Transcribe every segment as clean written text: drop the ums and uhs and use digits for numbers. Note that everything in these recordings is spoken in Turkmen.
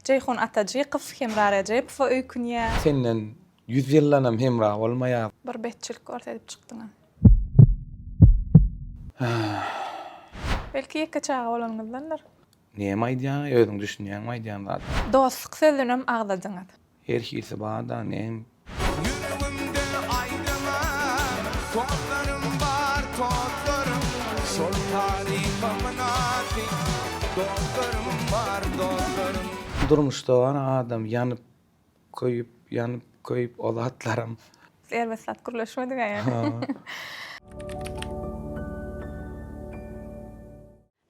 Ceyhun Atajykow Hemra Recep we öykünýä Senden 100 ýyllanam hemra bolmaýar. bir betçilik ortadip çykdyň. Belki ýeke çağa bolanyňyzdandyr. Näme aýdýan, özüň düşünýän aýdýan zat. Dostlyk sözünem agladyňyz. Her hisi barda näme Yüreğimde aydınlar, tozlarım var tozlarım. Sol tarifamın ati, tozlarım var tozlarım. durmuşda var adam yanıp koyup olatlarım. Erbesat gürleşmediň ýa.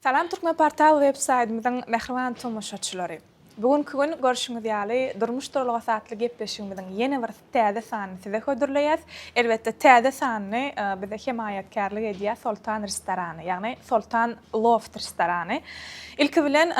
Salam Türkmen portal websaytymyzyň mehriban tomoşaçylary. Bugünkü gün görüşüňiz ýaly durmuş turlugy satly gepleşigimiziň ýene bir täze sanyny size hödürleýäs. Elbetde täze sanyny bize hemaýatkarlyk edýär Sultan restorany, ýagny Sultan Loft restorany. Ilki bilen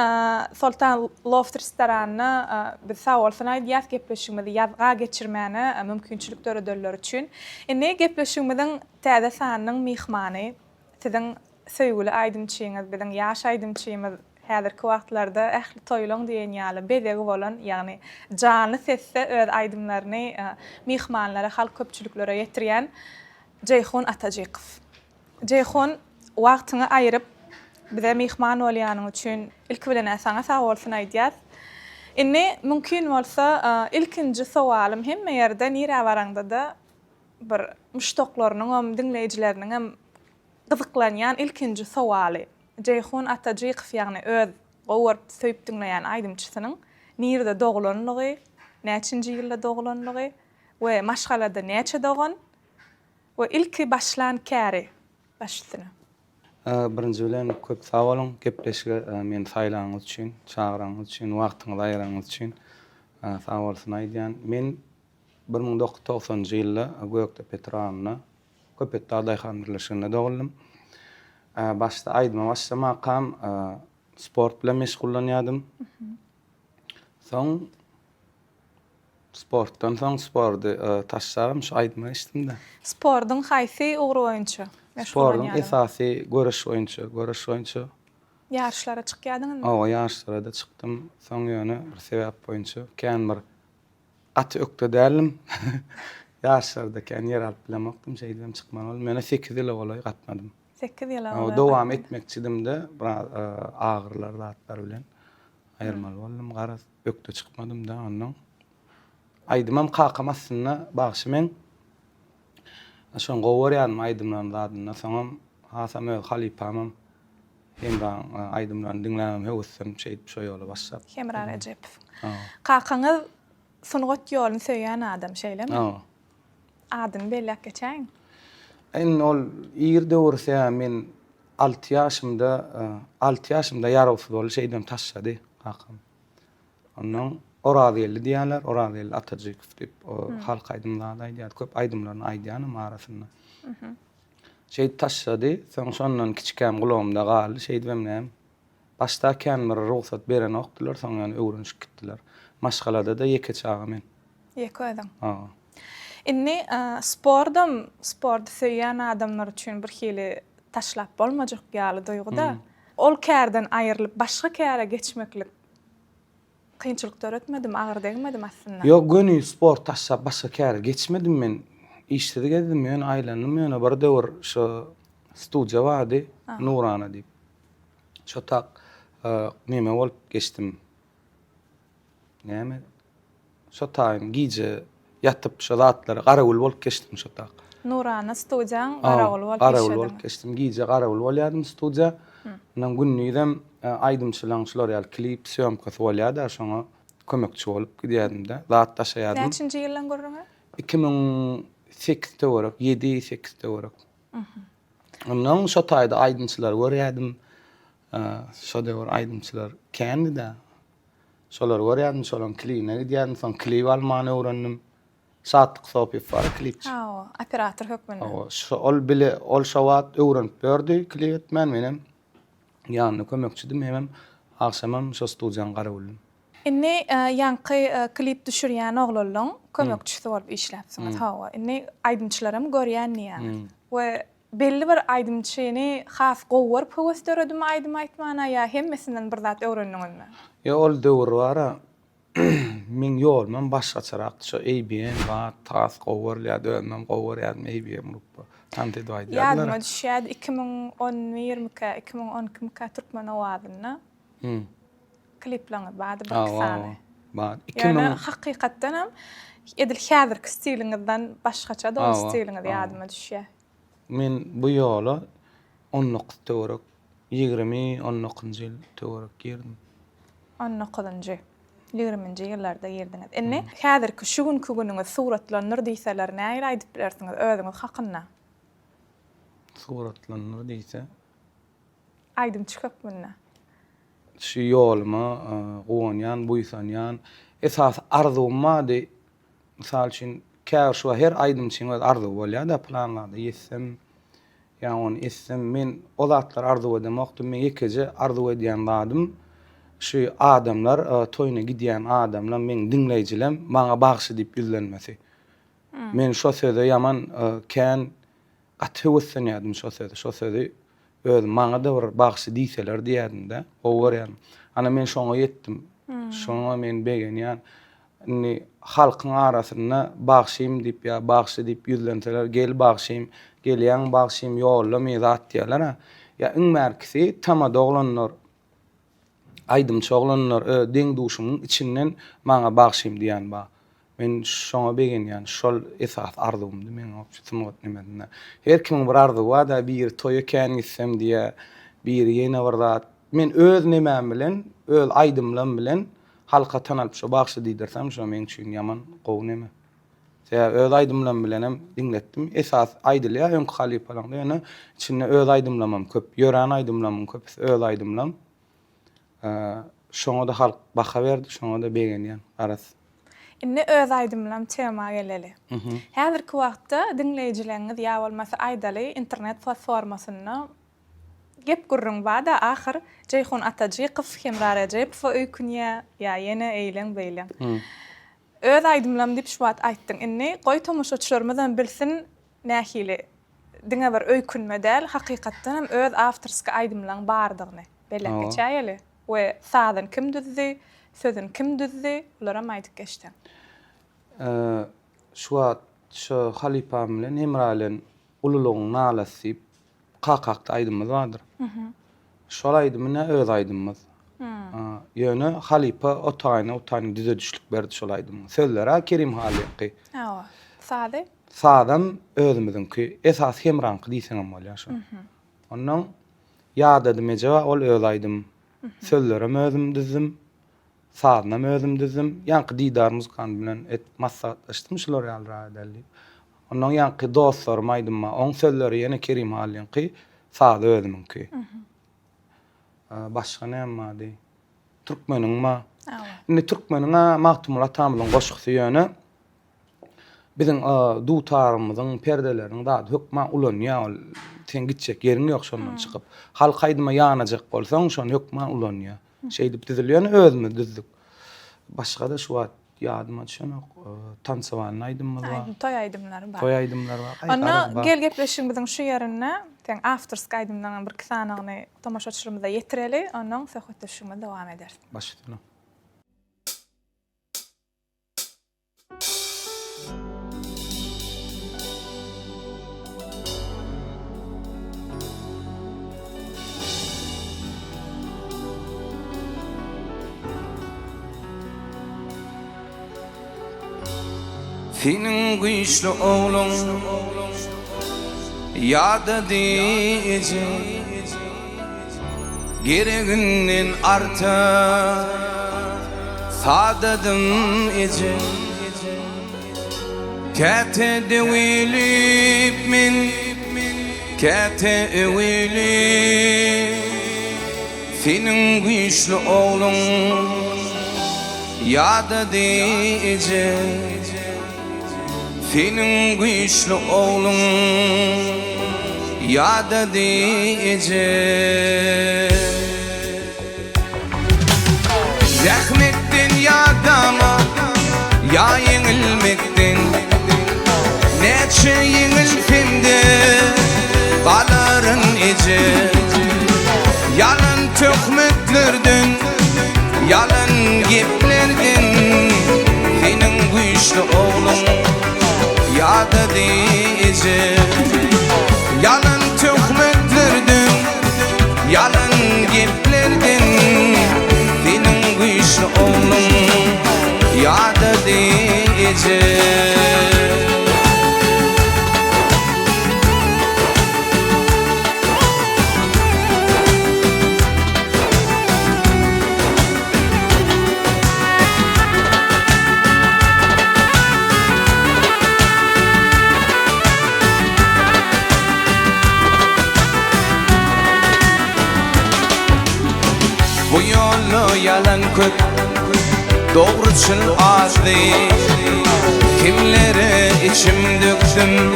Sultan Loft restoranyny biz sawalsyna aýdýas gepleşigimizi ýazga geçirmäni mümkinçilik töredörler üçin. Indi gepleşigimiziň täze sanynyň mihmany siziň söýgüli aýdymçyňyz, biziň ýaş aýdymçymyz häzirki wagtlarda ähli toýlaň diýen ýaly bedegi bolan, ýagny canly sesle öz aýdymlaryny mihmanlara, halk köpçüliklere ýetirýän Ceyhun Atajykow. Ceyhun wagtyny aýryp bize mihman bolýanyň üçin ilki bilen sana sag bolsun aýdýas. Indi mümkin bolsa ilkinji sowalym hemme ýerde nire baranda da bir müştoklarynyň hem dinleýijileriniň hem gyzyklanýan ilkinji sowaly. Ceyhun Atajykow ýagny öz gowuryp söýüp dinleýän aýdymçysynyň nirde doglanlygy, näçinji ýylda doglanlygy we maşgalada näçe dogan we ilki başlan käri başlysyny. Birinji bilen köp sag bolun gepleşige men saýlaňyz üçin, çağıraňyz üçin, wagtyňyzy aýyraňyz üçin sag bolsun aýdýan. Men 1990-njy ýylda Gökte Petrowna Köpet Dağdaýhan birleşiginde doguldım. Başta aýdyma başlamakam sport bilen meşgullanýardym. Soň sportdan soň spordy taşlarym şu aýdyma içdimde. Spordyň haýsy ugry oýunçy? Spordyň esasy göreş oýunçy. Ýarşlara çykýardyňyzmy? O ýarşlara da çykdym. Soň ýöne bir sebäp boýunça kän bir at ökde dälim. Ýarşlarda kän yer alyp bilemokdym, şeýdem çykman bol. Mene 8 ýyl bolaý gatmadym. 8 ýyl O dowam etmekçidim de, biraz ağırlar zatlar bilen aýyrmaly boldum. Garaz ökde çykmadym da ondan. Aýdymam kakamasyna bagşy men şoň gowurýan aýdymlaryň zadyna soňam hasam öz halipamam hemra aýdymlaryny dinlämem hewsem şeýip şo ýola başlap. Hemra Recep. Kakaňyz sunugat ýoluny söýýän adam şeýlemi? Adyny bellek geçäň. En ol ýerde ursa men 6 ýaşymda ýarag futbol şeýdem taşşady kakam. Ondan Orazyly diýerler, Orazyly Atajykow diýip halk aýdymlarynda aýdýar, köp aýdymlaryny aýdýanam arasynda. Şeýdi taşşady, soň şondan kiçikam gulagymda galy, şeýdem näme. Başda kän bir ruhsat beren okdylar, soň ýany öwrenişip gitdiler. Maşgalada da ýeke çağa men. Ýeke adam. Inni spordy söýýän adamlar üçin bir hili taşlap bolmajak ýaly duýguda. Ol kärden aýrylyp başga käre geçmeklik kynçylyk töretmedim, agyr degmedim aslında. Ýok, gönü sport taşlap başga käre geçmedim men. İşde gezdim, ýöne aýlanyp, ýöne bir döwür şo studiýa bardy, Nurana diýip. Şo tak näme bolup geçdim. Näme? Şo taýym giýje yatıp şu zatlary garawul bolup geçdim şo tak. Nurana studiýaň garawul bolup Garawul geçdim. bolup geçdim. Giýje garawul bolýardym studiýa. Ondan günnüýdem aýdymçylaryň ýaly klip syýomkasy bolýardy, şoňa kömekçi bolup gidýärdim de. Zat taşaýardym. Näçinji ýyldan görüňiz? 2008-de görek, 7-8-de görek. Ondan şo taýda aýdymçylar görýärdim. Şo döwür aýdymçylar kände. Şolar görýärdim, şolaryň klipine gidýärdim, soň klip almany öwrendim. Saatlyk sohbet bar klip. Operator hökmünde. Ol şowat öwrenip berdi, klip etmän menem. Ýanyna kömekçidim, hemem akşamam şo studiýany garawuldym. Inni ýanky klip düşürýän oglalyň kömekçisi bolup işläpsiňiz. Inni aýdymçylarym görýän we belli bir aýdymçyny has gowuryp höwes töredim aýdym aýtmana ýa hemmesinden bir zat öwrendiňizmi? Ya ol döwür bara men ýolmam başgaçarak şu ABM wa tas gowar ya dönmem gowar ya ABM gruppa tanty doýdy. Ýadyma düşýär 2010 Türkmen awazyna. Kliplaňy bady baksana. Bad 2000 hakykatdan hem edil häzirki stiliňizden başgaça da stiliňiz ýadyma düşýär. Men bu ýola 19 töwerek 20-19 ýyl töwerek girdim. 19-njy 20-nji ýyllarda girdiňiz. Enne häzirki şu günkü günüňiz suratlanýar diýseler näme aýdyp bersiňiz özüňiz hakynda? Suratlanýar diýse Aýdym çykyp munna. Şu ýoluma gowanýan, buýsanýan esas arzuma de misal üçin kär şu her aýdym üçin arzu bolýar da planlady ýetsem ýa onu etsem men o zatlar arzu edemokdum men ýekece arzu edýän zadym şu adamlar toýuna gidýän adamlar men dinleýjilem maňa bagşy diýip ýüzlenmesi. Men şu söze ýaman kän atywysynýadym şu söze özüm maňa da bir bagşy diýseler diýädim-de. O ýan. Ana men şoňa ýetdim. Şoňa men begenýän ni halkyň arasyna bagşym diýip ýa bagşy diýip ýüzlenseler gel bagşym, gelýän bagşym ýolla men zat diýerler. Ya iň märkisi tama doglanlar aýdym çoglanlar deň duşumyň içinden maňa bagşym diýen ba. Men şoňa begenýän şol esas arzumdy men opçysym ötnemedin. Her kimin bir arzu wa da bir toýa kän gitsem diýe bir ýene bir zat men öz nemem bilen, öz aýdymlym bilen halka tanalyp şu bagşy diýdirsem şu men üçin ýaman gowy. Ya öz aýdymlym bilen hem dinletdim. Esas aýdylýa öňkü halipalarynda ýene içinde öz aýdymlamam köp, ýören aýdymlamam köp, öz aýdymlam. Şoňa da halk baka berdi, şoňa da begenýän aras. Inne öz aýdymlam tema geleli. Häzirki wagtda dinleýijileriniz ýa bolmasa aýdaly internet platformasyna gep gurrun bada ahir Ceyhun Atajykow Hemra Rejepow öýkünýä ýa ýene eýlen beýlen. Öz aýdymlam diýip şu wagt aýtdyň. Inne goý tomoşaçylarymyzdan bilsin nähili diňe bir öýkünme däl, hakykatdan hem öz awtorska aýdymlaň bardygyny belläp geçäýeli. We sadan kim düzdi, sözün kim düzdi, olara maýdyp geçdi. Şu halipam bilen Emralen ululugyň nalasyp kakakda aýdymyz bardyr. Şol aýdymyna öz aýdymyz. Ýöne halipa otaýny düze düşlük berdi şol aýdymyň. Sözlere Kerim Halyky. Sady? Sadam özümizinki esas hemranky diýseňem bolýar şu. Ondan ýa dedim ejaba ol öz aýdym. Sözlerimi özüm düzdüm. Sadynam özüm düzdüm. Ýanky diýdarymyz kan bilen maslahatlaşdym şular ýaly. Ondan ýanky dostlarym aýdym, oň sözleri ýene Kerim Halyky, sady özüminki. Başga näme diýdi? Türkmeniňma. Indi Türkmeniňe Magtumul Atamyň goşuksy ýöne biziň dutarymyzyň perdeleriniň da hökma ulanýar. Sen gitjek ýeriň ýok şondan çykyp. Halk aýdyma ýanajak bolsaň şonu hökma ulanýar. Şeýdip düzülýän özümi düzdük. Başga da şu wagt ýadyma düşenok tansawalyň aýdymyz bar. Toy aýdymlary bar. Toy aýdymlar bar. Ona gel gepleşiň biziň şu ýerine, teň awtorska aýdymlaryň bir kysanyny tomoşaçylyrymyza ýetireli, ondan söhbetleşigime dowam eder. Başladyk. Senin güýçli oğlun ýada diýje gereginden arta sadadym eje käte dewilip men käte ewilip senin güýçli oğlun ýada diýje senin güýçli oğlun ýada diýje zähmetden ýadama ýa ýeňilmekden neçe ýeňilpinde balaryn eje yalan töhmetlerden yalan geplerden oğlum yad edecek. Bu yolu yalan köp, doğruçun azdı. Kimlere içim döktüm,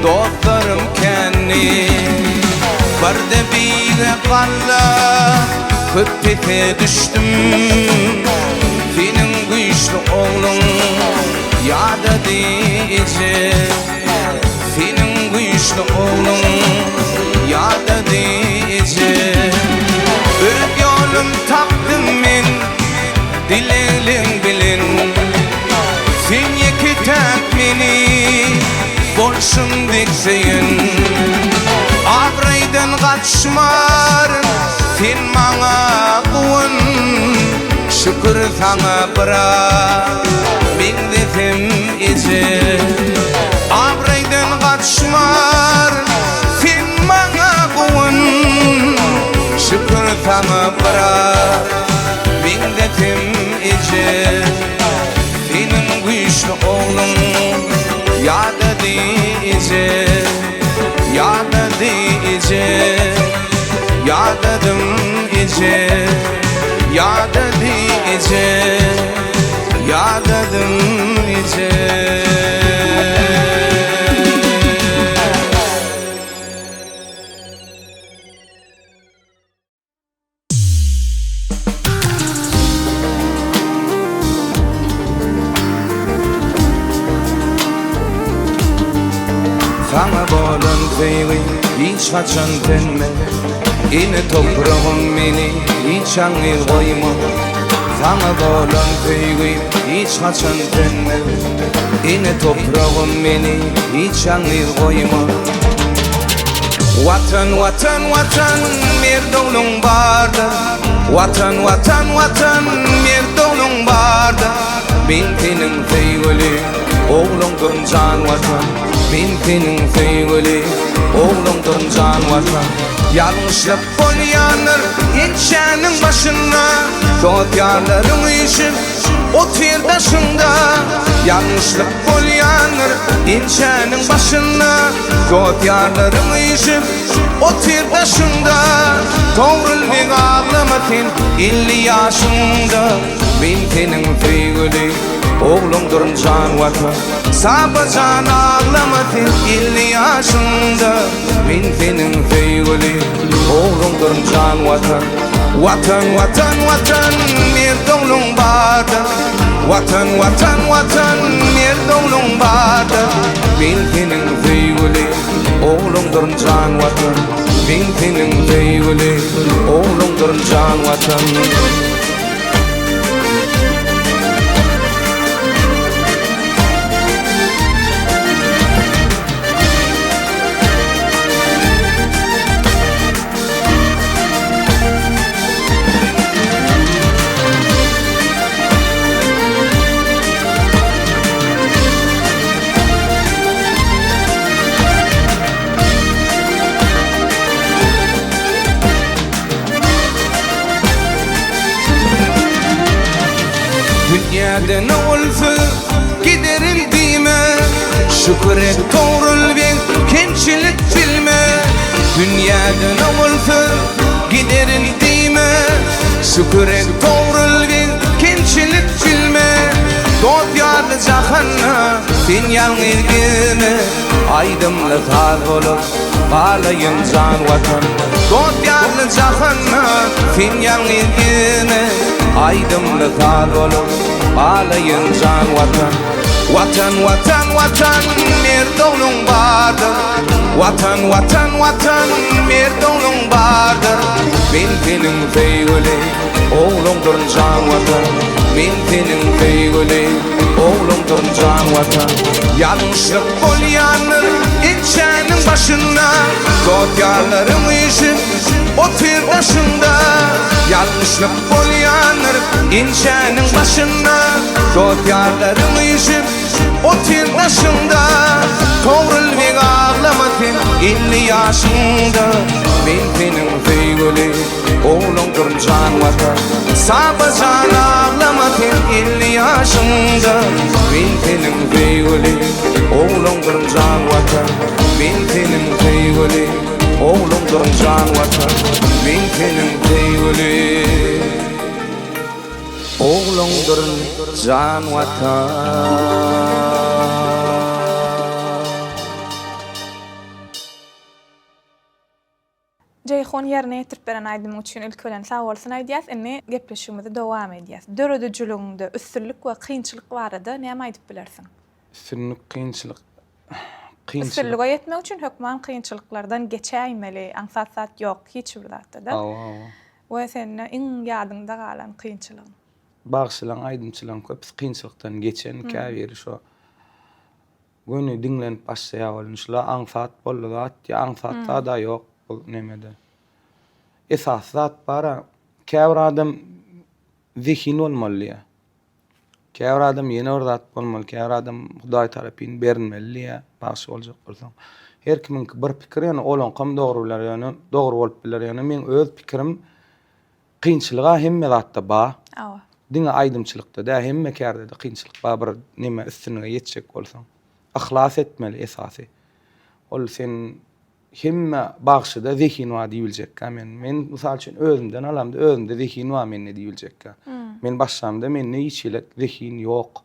dostlarım kendi. Barda bile kalla, köpete düştüm. Senin güçlü oğlun yad edecek. Senin güçlü oğlun yad edecek. Öp yolum tapdım men, dilelim bilin. Sen yekitep meni, bolşun dikseyin. Avraydan kaçmarın, sen bana kuvun. Şükür sana bırak, ben dedim ece. Avraydan kaçmarın, sen bana kuvun. Şükür sana bırak, ben dedim ece. Senin güçlü oğlun yad edecek, yad edecek, yad edecek, yad edecek, yad edecek. Sana bolan feyli hiç kaçan tenme. Yine toprağım beni hiç angır koyma. Sana bolan feyli hiç kaçan tenme. Yine toprağım beni hiç angır koyma. Vatan vatan vatan merdolun barda. Vatan vatan vatan merdolun barda. Ben senin feyli oğlumdun can vatan. Ben senin feyli oğlumdun can vatan. Yanlışlık polyanır geçenin başına. Sotyarların işi o tirdaşında. Yanlışlık polyanır geçenin başına. Sotyarların işi o tirdaşında. Doğrul bir ağlamasın 50 yaşında. Ben senin feyli oğlumdur can vatan. Sabacan ağlamasın 50 yaşında. Ben senin feyli oğlumdur can vatan. Vatan vatan vatan merdolun barda. Vatan vatan vatan merdolun barda. Ben senin feyli oğlumdur can vatan. Ben senin feyli oğlumdur can vatan. Dünyada ne olsa giderildi mi? Şükür et doğrul bin kemçilik bilme. Dünyada ne olsa giderildi mi? Şükür et doğrul bin kemçilik bilme. Dost yarlı cahanna sen yalnız gülme. Aydınlık hal olup bağlayın can vatan. Dost yarlı cahanna sen yalnız gülme. Aydınlık hal olup bağlayın can vatan. Vatan vatan vatan merdolun bardır. Vatan vatan vatan merdolun bardır. Ben senin feyli oğlumdur can vatan. Ben senin feyli oğlumdur can vatan. Yanlışlık polyanır geçenin başına. Sotyarların işi o tir başında yanlışlık bolyanır insanın başına çok yarlarım işim o tir başında tovrul ve ağlamadın 50 yaşında ben senin feyguli oğlum durcan vatan sabacan ağlamadın 50 yaşında ben senin feyguli oğlum durcan vatan ben senin feyguli oğlum durcan vatan ben senin feyguli oğlum durcan vatan Ceyhun yerine yetirip beren aydym üçün ülkölen sağ bolsun aýdýas, indi gepleşigimize dowam edýäs. Döredijiliginde üstünlik we kynçylyk barada näme aýdyp bilersiň? Üstünlik, kynçylyk. Üstünlige ýetmek üçin hökman kynçylyklardan geçäýmeli, aňsat ýok, hiç bir zatda da. We senne iň ýadynda galan kynçylyk. Bagşylaň, aýdymçylaň köp kynçylykdan geçen käbiri şo. Göni dinlenip başlaýa bolan şula aňsat bolýar, ýa aňsatda da ýok. Bu nemede. Esas zat bara käbir adam zihin olmaly. Käbir adam ýene bir zat bolmaly, käbir adam Hudaý tarapyn berilmeli ýa başy boljak bolsa. Her kimin bir pikiri ýa olan kam dogry biler ýa dogry bolup biler ýa men öz pikirim kynçylyga hemme zatda ba. Awa. Diňe aýdymçylykda da hemme kärde de kynçylyk ba bir neme üstüne ýetjek bolsaň. Ahlas etmeli esasy. Ol sen hemme bagşyda zihin wa diýiljek. Men mysal üçin özümden alamda özümde zihin wa men diýiljek. Men başlamda men hiçlik zihin ýok.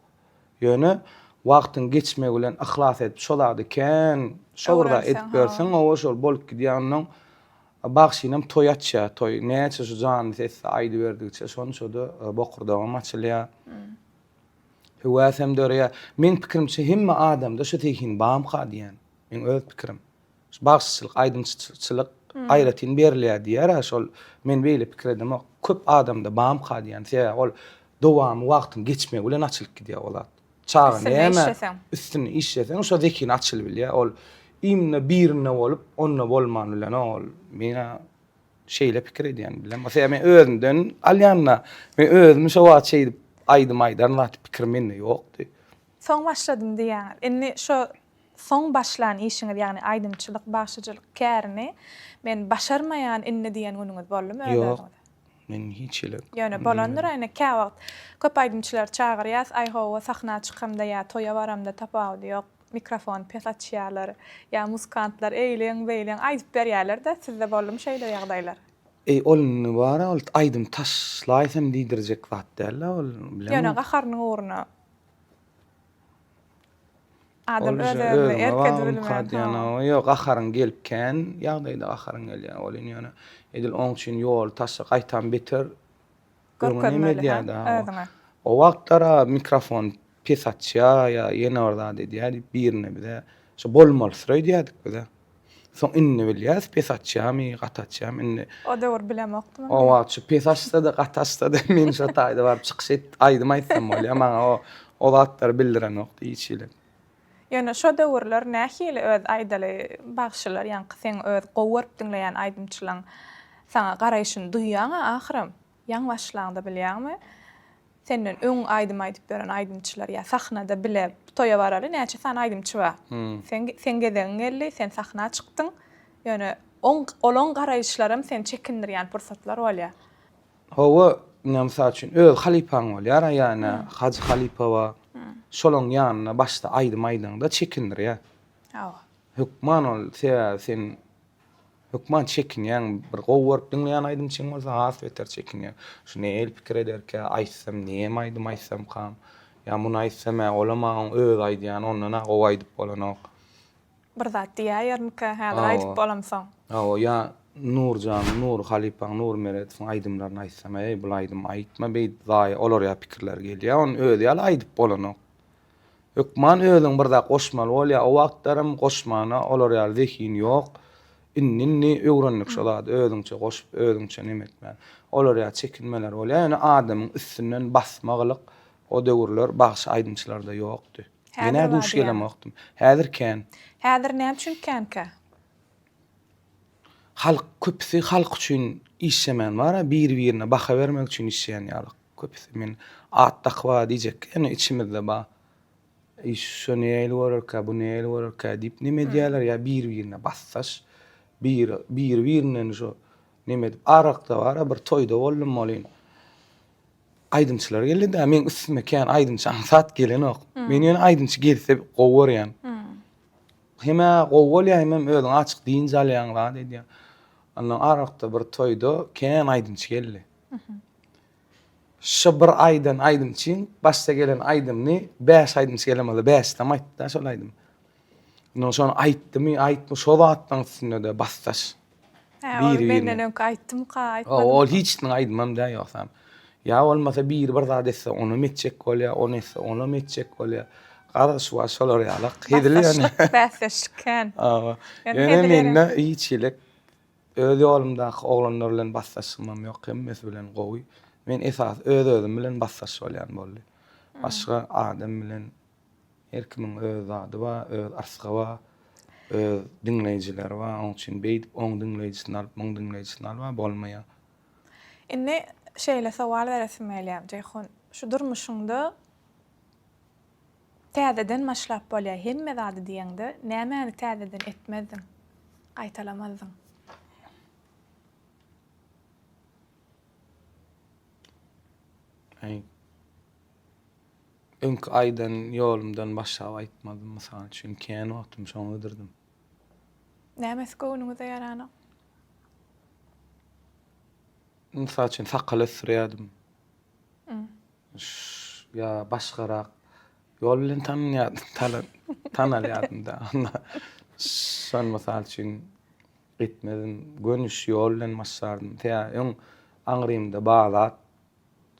Ýöne wagtyň geçmegi bilen ahlas edip şolady kän şoğurda edip görseň o şol bolup gidýändiň bagşynam toýatça, toy näçe şu jan ses aýdy berdikçe şonçoda bokurdagam açylýar. Hewasam dörýär. Men pikirimçe hemme adamda şu zihin bam hadýan. Men öz pikirim. Bagşylyk, aýdymçylyk aýratyn berilýär diýär. Şol men beýle pikir edem. Köp adamda bam hadýan. Ýa ol dowam wagtyň geçmegi bilen açylyp gidýär bolat. Çağa näme üstüne işleseň şo zihin açylyp bilýär. Ol imne birine bolup onna bolman bilen ol mena şeýle pikir edýän bilen. Mesela men özümden alýanna men özümi şo wagt şeýdip aýdym aýdarlar pikir mende ýokdy. Soň başladym diýär. Indi şo soň başlan işiňiz ýagny aýdymçylyk, bagşyjylyk kärni men başarmaýan inni diýen günüňiz boldymy? Ýok. Men hiçlik. Ýöne bolandyr aýna käwagt. Köp aýdymçylar çagyrýas, aýhowa sahna çykymda ýa toýa baramda tapawdy ýok. Mikrofon pesatçıyalar ya muskantlar eýleň beýleň aýdyp berýärler de sizde boldum şeýle ýagdaýlar. Ol bara ol aýdym taşlaýsam diýdirjek zat däl ol bilen. Ýöne gaharnyň uğruna adam özüne erkedirmeli. Ýok gaharyň gelipken ýagdaýda gaharyň gelýär. Ol ýöne edil oň üçin ýol taşa gaýtan beter görkezmeli. O wagtlara mikrofon pesatça ýa ýene orda diýär birine bile şo bolmaly süreý diýdik bize. Soň inni bilýär pesatçamy, gataçamy inni. O döwür bilemokdym. O wagt şu pesatçda da gataçda da men şo taýda barıp çykyş et aýdym aýtsam bolýar. Maňa o wagtlar bildiren nokta hiçlik. Ýöne şo döwürler nähili öz aýdaly bagşylar ýa sen öz gowurup dinleýän aýdymçylaň sana garaýşyny duýýan ahyrym. Ýaň başlangda bilýärmi? Senden öň aýdym aýdyp beren aýdymçylar ýa sahnada bile toýa barary näçe san aýdymçy bar. Sen geden geldi, sen sahna çykdyň. Ýöne olan garaýşlarym sen çekindirýän pursatlar bolýar. Hawa nämsä üçin öz halipaň bolýar ýa-ni Hacı Halipa we şolaň ýanyna başda aýdym aýdyňda çekindirýär. Hawa. Hukman ol sen hukman çekinýän bir gowurup dinleýän aýdymçyň bolsa has beter çekinýär. Şunu el pikir ederke aýtsam näme aýdym aýtsam kam. Ya muny aýtsam olamaň öz aýdýan ondan gow aýdyp bolanok. Bir zat diýärmi-ki, häzir aýdyp bolamsaň. Hawa ya Nurjan, Nur Halipa, Nur Meret aýdymlaryny aýtsam, bu aýdym aýtma beýdi zaý olar ya pikirler gelýär. On öz ýaly aýdyp bolanok. Hukman özüň bir zat goşmaly bolýar. O wagtlarym goşmana olar ýaly zihin ýok. Inni öwrenlik şolady özüňçe goşup özüňçe nemetmän. Olar ýa çekinmeler bolýar. Ýani adamyň üstünden basmagylyk o döwürler bagşy aýdymçylarda ýokdy. Ýene duş gelemokdym. Häzir kän. Häzir näme üçin känkä? halk köpüsi halk üçin işlemen var, bir-birine baka vermek üçin işleyen ýaly köpüsi. Men at takwa diýjek, ene içimizde ba. Şu neýle görürkä, bu neýle görürkä diýip nime diýerler ya bir-birine bassaş, bir-birine şu nime diýip arakda bara bir toýda boldum bolyn. Aydınçylar geldi, men üstüme kän aydınçy ansat gelen ok. Men ýöne aydınçy gelse gowurýan. Heme gowulýa hemem özüň açyk diýinje alýanlar diýdi. Ondan arakda bir toýda kän aydınçy geldi. Şu bir aydan aydınçyň başda gelen aydymny 5 aydınçy gelemedi. 5 tam aýtdy şol aydym. No şonu aýtdymy, aýtmy şol atdan üstüne de bassaş. Menden önki aýtdym aýtmadym. Ol hiçni aýdmam da ýoksam. Ya olmasa bir zat etse onu metçek bolýar, onu etse onu metçek bolýar. Garaş wa şolar ýalyk. Hedili ýöne. Bäsleşken. Ýöne mende hiçlik öz ýolumdaky oglanlar bilen bassaşmam ýok, hemmesi bilen gowy. Men esas öz-özüm bilen bassaş bolýan boldy. Başga adam bilen her kimiň öz zady bar, öz arsga bar, öz dinleýijiler bar. Onuň üçin beýdip oň dinleýijisini alyp, oň dinleýijisini alyp bolmaýar. Indi şeýle sowal beresim gelýär. Jeýhun, şu durmuşyňda täzeden maşlap bolýar. Hemme zady diýende, nämäni täzeden etmezdiň? Aýtalamazdyň. Öňkü aýdan ýolumdan başlap aýtmadym, mysal üçin kän wagtym şoňa öldürdim. Nämäsi göwnüňize ýarany? Mysal üçin sakal ösürýärdim. Ya başgarak ýol bilen tanalýardım da. Şon mysal üçin etmedim. Gönüş ýol bilen maşardym. Tä öň aňrymda bazat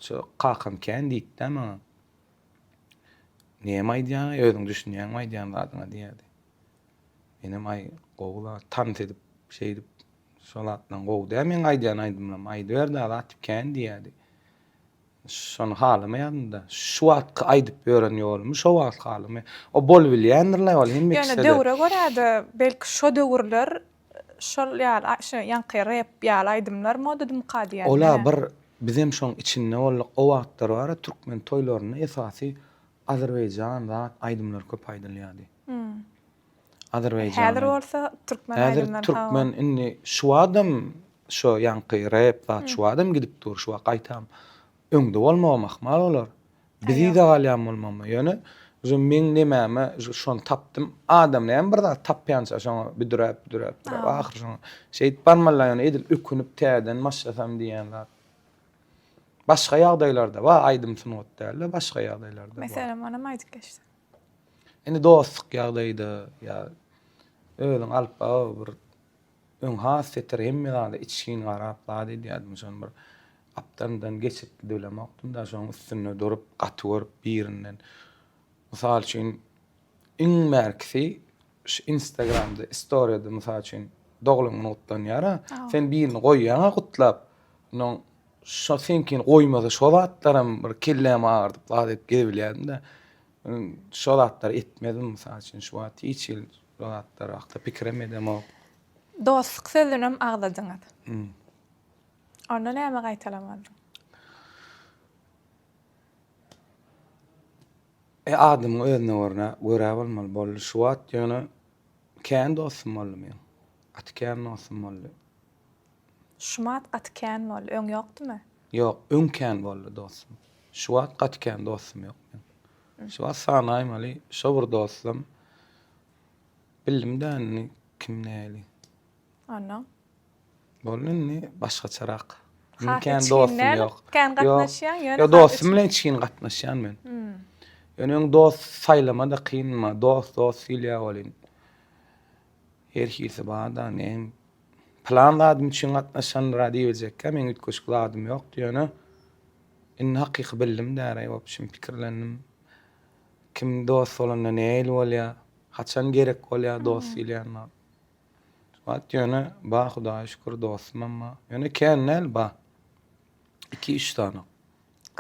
şu kakan kän diýdi ama näme aýdýan, özüň düşünýän aýdýan zadyna diýdi. Menem ay gowla tan edip şey edip şolatdan gowdy. Men aýdýan aýdymam, aýdy berdi alat kän diýdi. Şonu halamaýanda şu wagtky aýdyp beren ýolum, şu wagt halamy. O bol bilýändirler ol hem ikisi de. Ýöne döwre görädi, belki şo döwürler şol ýaly şu ýanky rap ýaly aýdymlar modadym qadiýan. Ola bir bizim şoň içinde bolduk o wagtlar bar, türkmen toýlaryna esasy Azerbaýjan zat aýdymlar köp aýdylýardy. Azerbaýjan. Häzir bolsa türkmen aýdymlar. Türkmen inni şu adam şu ýanky rap zat şu adam gidip dur şu aýtam. Öňde bolmamak mal olar. Bizi de galýan bolmamy. Ýöne şu men nämäme şonu tapdym. Adam näme bir zat tapýança şoňa büdüräp ahir şoňa şeýit barmalar ýöne edil ökünüp täden maşlasam diýen zat. Başga ýagdaýlarda wa aýdym sunup däl, başga ýagdaýlarda. Mesela mana maýdyk geçdi. Indi dostluk ýagdaýda ýa özüň alyp bir öň hassetler hemme zada içgin garap zady diýdim şonu bir aptandan geçip dilemakdym da şoň üstüne durup gaty görüp birinden. Mysal üçin iň merkezi şu Instagramda storyada mysal üçin dogluň notdan ýara sen birini goýýan gutlap noň şo senkin goýmasa şo zatlarym bir kellem ağırdyp zat gelýärdi de şo zatlar etmedim mysal üçin şu wagt hiç şo zatlar wagtda pikrem edem o. Dostluk sözünem agdadyňyz. Onda näme gaýtalamadyň? Adamyň özüne görä bolmaly boldy. Şu wagt ýöne kän dostum boldy men. Atkän dostum boldy. Şumat gatkän bol, öň ýokdymy? Ýok, öň kän boldy dostum. Şu wagt gatkän dostum ýok men. Şu wagt sanaýmaly, şo bir dostum. Bilimden kim näli? Ana. Bolny başga çarak. Kän dostum ýok. Kän gatnaşýan ýöne. Ýa dostum bilen çyn gatnaşýan men. Ýöne dost saýlamada kynma, dost silýä bolyn. Her hisi bada näme planladym üçin gatnaşan diýjek, men ütköşkladym ýok diýene. In hakyky bildim däre ýok, şim pikirlendim. Kim dost bolanda näil bolýar, haçan gerek bolýar dost silýänler. Wat ýöne ba Hudaýa şükür dostum amma ýöne kän näl ba. 2-3 tane.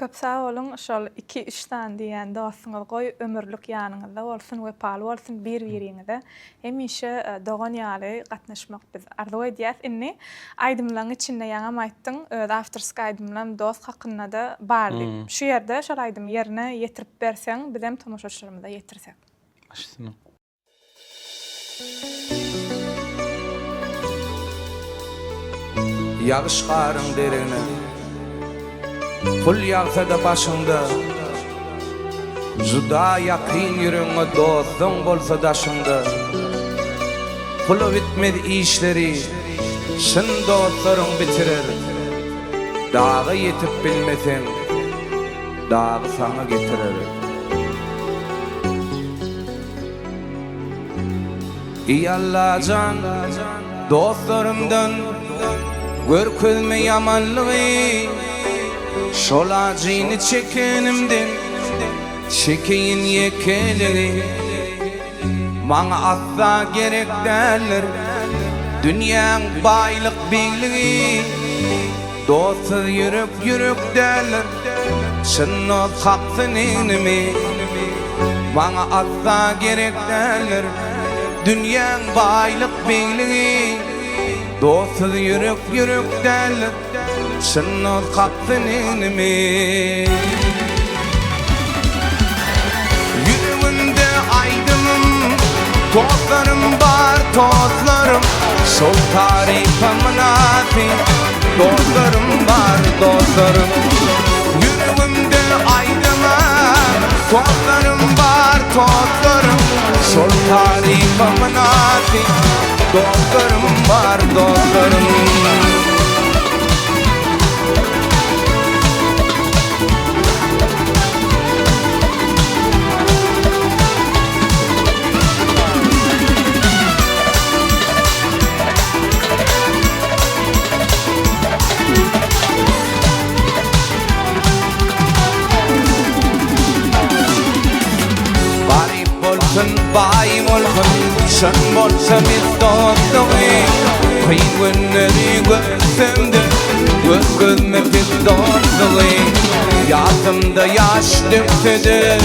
Köp sağ olun. Şol 2-3 tane diýen dostuňyz goý ömürlük ýanyňyzda bolsun we paly bolsun bir-biriňize hemişe dogan ýaly gatnaşmak biz arzu edýäs. Inni aýdymlaryň içinde ýaňam aýtdyň, öz afterski aýdymlarym dost hakynda da bardy. Şu ýerde şol aýdym ýerine ýetirip berseň, biz hem tomoşaçlarymyza ýetirsek. Başsyny. Yağış qarın derine Pul yağsa da başında Juda yakın yüreğine dostun bolsa daşında Pulu bitmedi işleri Şın dostlarım bitirir Dağı yetip bilmesen Dağı sana getirir İyi Allah can Dostlarımdan Görkezme yamanlığı Şol acını çekenimden Çekeyin yekeliği Bana asla gerek derler Dünyanın baylık bilgiyi Dostsuz yürük derler Şınnoz haksın inimi Bana asla gerek derler Dünyanın baylık bilgiyi Dostsuz yürük derler Şınnoz haksın inimi Yüreğimde aydınım Tozlarım var tozlarım Sol tarifamın adı Tozlarım var tozlarım Yüreğimde aydınım Tozlarım var tozlarım Sol tarifamın adı Tozlarım var tozlarım Bayım olsun, şan bolsa biz dostluğu Kıyın günleri gözümde, gözüme biz dostluğu Yatımda yaş dökse de,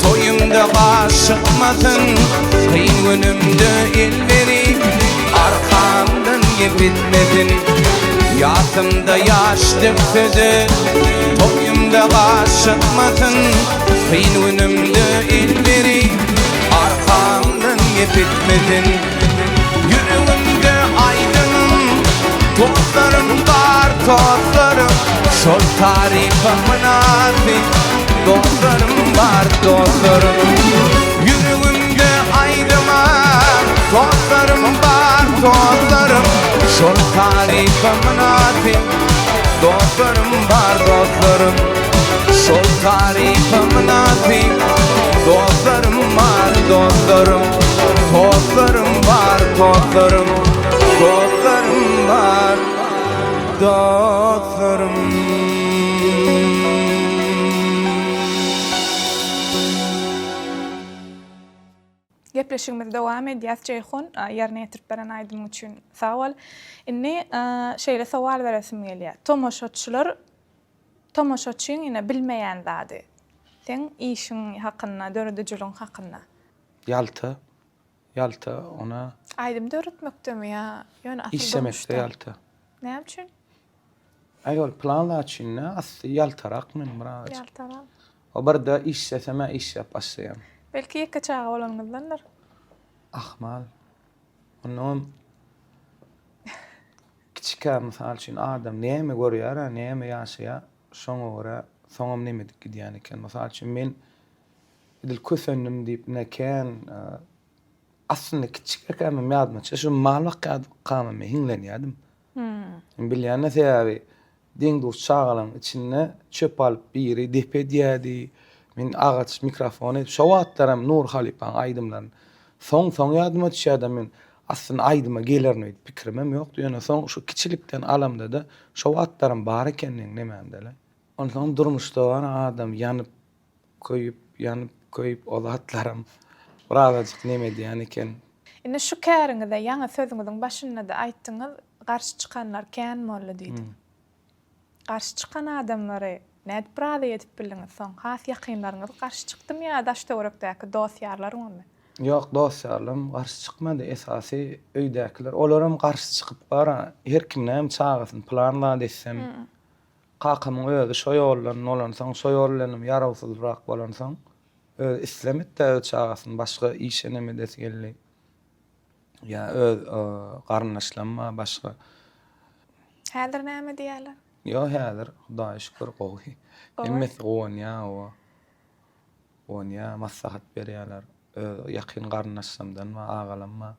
toyumda aşıkmasın Kıyın günümde el verip, arkamdan yepitmedin Yatımda yaş dökse de, toyumda aşıkmasın Kıyın günümde el verip, arkamdan yepitmedin Yüreğimde aydınım Tozlarım var tozlarım Sol tarifamın adı Dostlarım var dostlarım Yüreğimde aydınım Tozlarım var tozlarım Sol tarifamın adı Dostlarım var dostlarım Sol tarifamın adı Dostlarım var dostlarım Dostlarım var dostlarım Dostlarım var dostlarım Gepleşigimiz dowam edýär. Jeyhun ýerine ýetirip beren aýdym üçin sag bol. Inni şeýle sowal beresim gelýär. Tomoşaçyň ine bilmeýän zady. Sen işin hakynda, döredijiliň hakynda. Yalta ona Aýdym döretmekdemi ýa? Ýöne asy işlemekde yalta. Näme üçin? Aýol planlar üçin asy yaltarak men murad. Ýaltara. O barda işseseme iş ýapasyam. Belki ýeke çağa bolanyňyzdandyr. Ahmal. Onun kiçika misal üçin adam näme görýär, näme ýaşaýar, şoňa görä soňam näme gidýän eken. Misal üçin men edil kösendim diýip näken aslında kiçika men ýadmaça şu malwak kama men hinlenýärdim. Bilýän näse diň dur çağalan içinde çöp alıp biri depediyadi men ağaç mikrofonu şowatlarım nur halipan aydımlan son yadıma düşýärdi men aslında aydıma gelerni pikrimem ýokdy ýöne son şu kiçilikden alamda da şowatlarım bar ekenligiň nemendele ondan durmuşda var adam yanıp koyup olatlarım birazajyk neme diýen eken. Ine şu käriňizde ýaňa sözüňiziň başynda da aýtdyňyz, garşy çykanlar kän molla diýdim. Garşy çykan adamlary Näde birada edip bildiňiz? Soň has ýakynlaryňyz garşy çykdymy ýa-da daşdöwrekdäki dosýarlaryňmy? Ýok, dostlarym garşy çykmady. Esasy öýdäkiler. Olaram garşy çykyp bara her kimnem çağısyn planla desem. Qakamyň özü şo ýollan olansaň, şo ýollanym ýarawsyzrak bolansaň, islemitde çağısyn başga işeneme desi geldi. Ya öz garnaşlanma başga. Häzir näme diýerler? Yo häzir Hudaýa şükür gowy. Emmes goňa o. Goňa maslahat berýärler. Ýakyn garnaşsamdan ma agalanma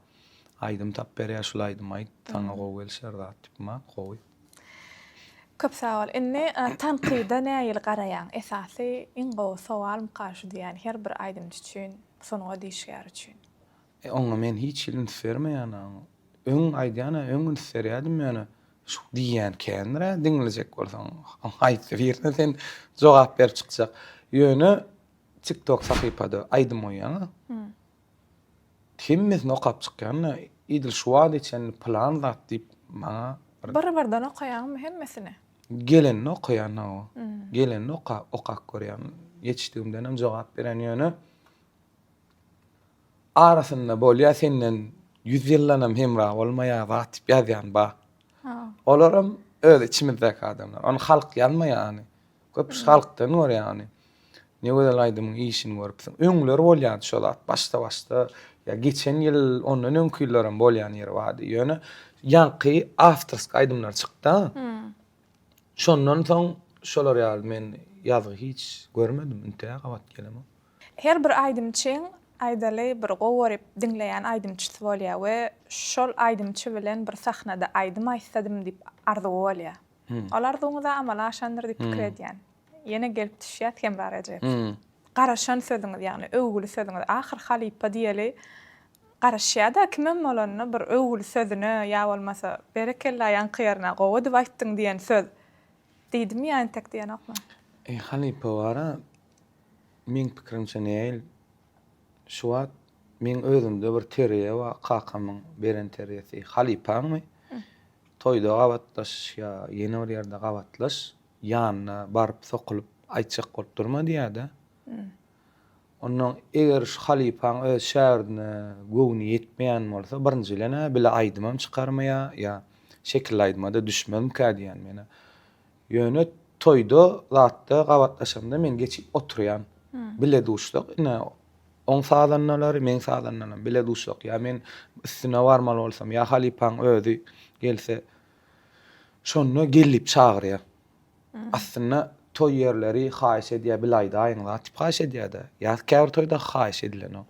aýdym tap berýär şulaýdym aýt taňa gowy gelşer zat tipma gowy. Köp sağ ol. Inni tanqida näýil garaýan? Esasy iň gowy sowal mukaşy diýen her bir aýdymçy üçin, sonuga diýişgär üçin. Oňa men hiç ilm vermeýän. Öň aýdýana öňün serýädim ýöne. Şu diýen kenre diňlejek bolsaň, aýt birine sen jogap berip çykjak. Ýöne TikTok sahypada aýdym oýana. Kimmiz nokap çykýanna idil şu wagt içen plan zat diýip maňa Bir-birden okaýanmy hemmesini? gelen okayan o. Gelen okak görýän. Yetişdigimden hem jogap beren ýöne. Arasynda bolýa senden 100 ýyllanam hemra bolmaýa zat diýip ýazýan ba. Olaram öz içimizdäki adamlar. Onu halk ýalmaýany. Köp halkdan var ýany. Ne güzel aýdymyň işini görüpsiň. Öňler bolýan şolat başda ya geçen ýyl ondan öňküýlerim bolýan ýeri bardy. Ýöne ýanky aftersk aýdymlar çykdy. Şondan soň şolar ýaly men ýazgy hiç görmedim. Ünte gawat gelem. Her bir aýdymçyň aýdaly bir gowy dinleýän aýdymçysy bolýar we şol aýdymçy bilen bir sahnada aýdym aýtsadım diýip arzu bolýar. Olar doňda amala aşandyr diýip pikir edýän. Ýene gelip düşýär Temrar Ejep. Garaşan sözüňiz ýagny öwgüli sözüňiz ahir halipa diýeli garaşýada kimem bolanyny bir öwgüli sözüni ýa bolmasa berekella ýanky ýerine gowy diýip aýtdyň diýen söz diýdimi ýa tek diýen okma? Halipa wara men pikirimçe näil şu wagt men özümde bir teriýe we qakamyň beren teriyesi halipamy toýda gawatlaş ýa ýene bir ýerde gawatlaş ýanyna baryp sokulup aýtjak bolup durma diýär-de. Ondan eger şu halipaň öz şäherine göwni ýetmeýän bolsa birinjilene bile aýdymam çykarmaýa ýa şekil aýdymada düşmem kädiýän mene. Ýöne toýda zatda gawatlaşamda men geçip oturýan. Bile duşluk ine on sağlannalar men sağlannalar bile duşluk ýa men üstüne warmaly bolsam ýa halipaň özü gelse şonu gelip çağırýar. Aslında toy yerleri haýyş edýär bilaýda aýyňlar tip haýyş edýär-de. Ýa käbir toýda haýyş edilen o.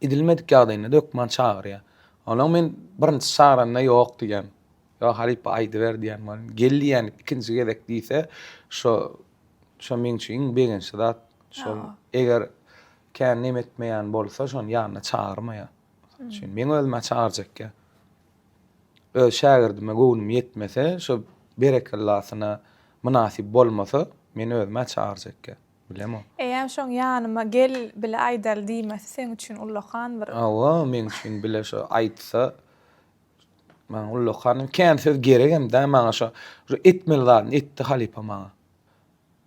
Edilmedik ýagdaýynda dökman çağırýar. Onuň men birinji çağıranda ýok diýen. Ýa halipa aýdy ber diýen bol. Gelýän ikinji gerek diýse şo men üçin begençi zat. Şol eger kän nemetmeýän bolsa şonu ýanyna çağırmaýar. Şun men özüme çağırjak. Öz şägirdime göwnüm ýetmese şo berekellasyna münasip bolmasa men özüme çağırjak. Bilemem. Eýär şoň ýanyma gel bile aýdal diýmesi sen üçin ullahan bir. Awa men üçin bile şo aýtsa men ullahanym kän söz geregem de maňa şo etmeliler etdi halipa maňa.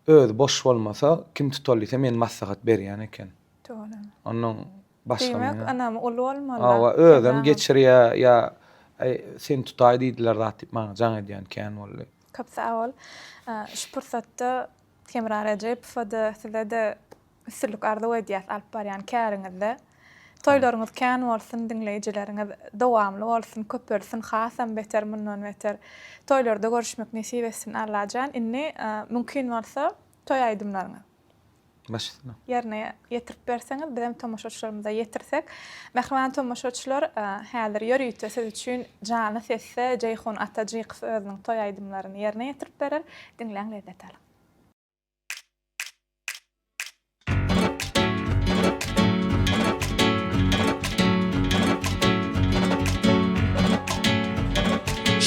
Öz boş bolmasa kim tutulýsa men maslahat berýän eken. Doğru. Onuň başga Demek anam ulu bolmaly. Awa özüm geçirýär ýa sen tutaý diýdiler zat diýip maňa jaň edýän kän boldy. Köp sağ ol. Şu pursatda Temrar Ejep fada sizde üstünlük arzu edýär alyp barýan käriňizde. Toýlaryňyz kän bolsun, dinleýijileriniz dowamly bolsun, köp bolsun, hasam beter mundan beter. Toýlarda görüşmek nesip etsin Allahan. Inni mümkin bolsa toy aýdymlaryňy Başyna. Ýerine ýetirip berseňiz, bizim tomoşaçylarymyza ýetirsek, mehriban tomoşaçylar häzir ýörüýte siz üçin jany sesse Jeyhun Atajyk özüniň toy aýdymlaryny ýerine ýetirip berer. Dinleň lezzet alın.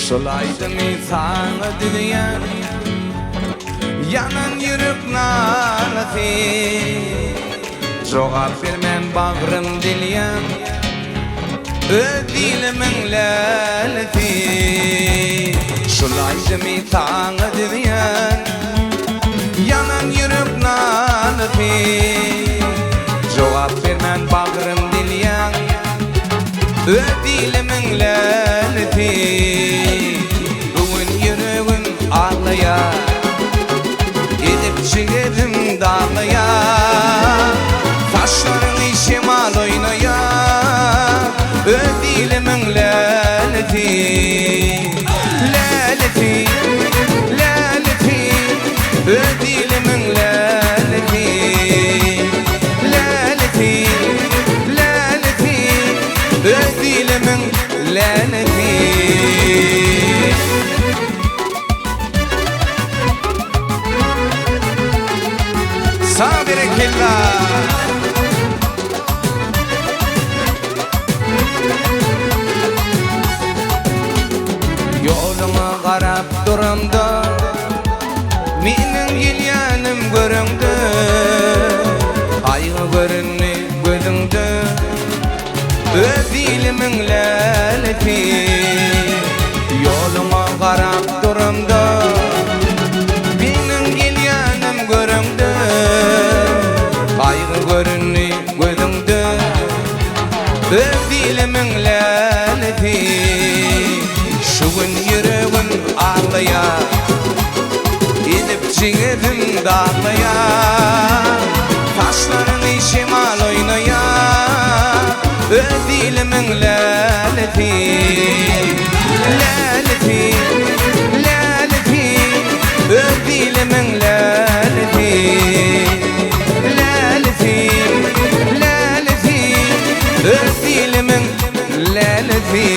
Şolaydymy saňa diýen yanan ýürek nalysy jogap bermem bagrym dilýän öz dilimiň lälesi şolaydymy saňa diýen fi Cevap vermen bağrım dilyan Ödilimin laneti Bugün yüreğim ağlaya Edip çıgedim dağlaya Taşların işemal oynaya Ödilimin laneti Laneti Laneti Ödilimin laneti Laneti Laneti Ödilimin laneti Sabirekellah Yoluma qarab duramda Mening gelyanim göründü Aygı görünni gözüngde Öz dilimin laneti Yoluma qarab duramda Mening gelyanim göründü Aygı görünni gözüngde Öz dilimin laneti Şugun yüreğim ağlaya Edip çıgedim dağlaya Taşların işemal oynaya Ödilimin laneti Laneti Laneti Ödilimin laneti Laneti Laneti Ödilimin laneti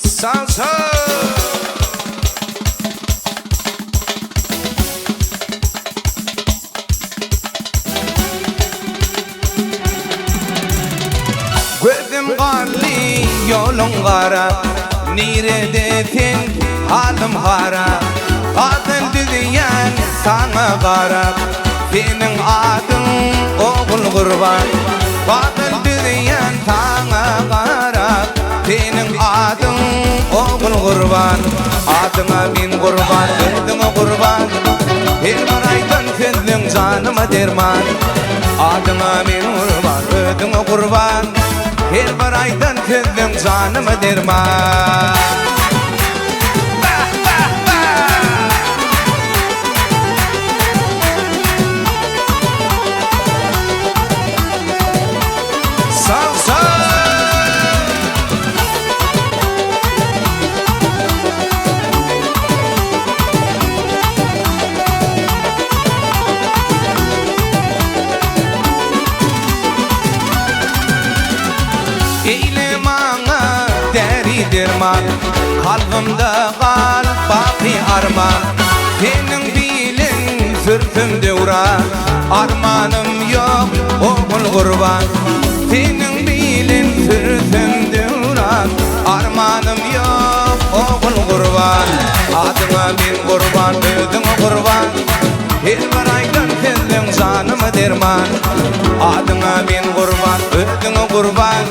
Salsa Gözüm qarli yolun qara Niredetin halim hara Adın düzüyen sana qara Senin adın oğul qurban Adın düzüyen sana qara Senin adın oğul qurban Adıma min qurban, ödüme qurban Her bir aydan kendin canıma derman Adıma min qurban, ödüme qurban Her bir aydan kendin canıma derman Salsa Eyle bana deri derman Kalbimde kal baki arman Senin dilin sırtımda uğrar Armanım yok oğul kurban Senin dilin sırtımda uğrar Armanım yok oğul kurban Adıma bin kurban, ödüme kurban Her bir aydan kendin canıma derman Adıma bin kurban, ödüme kurban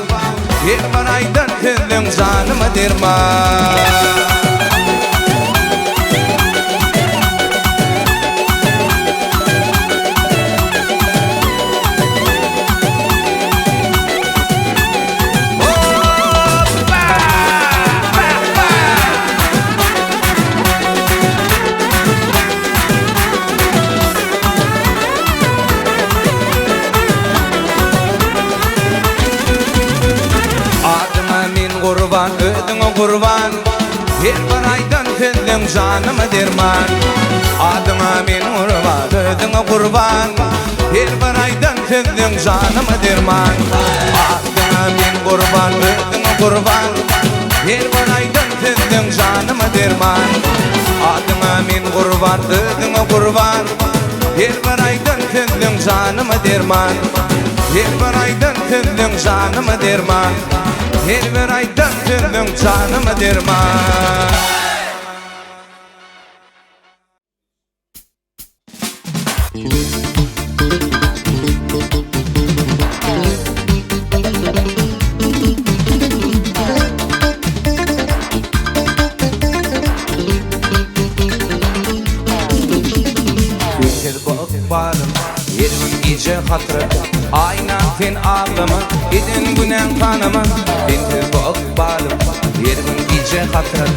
Her bir aydan kendin canıma derman Kurban, ödüme kurban Her bir aydan kendin canıma derman Adıma min kurban, ödüme kurban Her bir aydan kendin canıma derman Adıma min kurban, ödüme kurban Her bir aydan kendin canıma derman Adıma min kurban, ödüme kurban Her bir aydan kendin canıma derman Her bir aydan kendin canıma derman Her bir aydan kendin canıma derman bu ıkbalım Yermin gece hatırı aynan sen ağlama Edin günen kanama Binti bu ıkbalım Yermin gece hatırı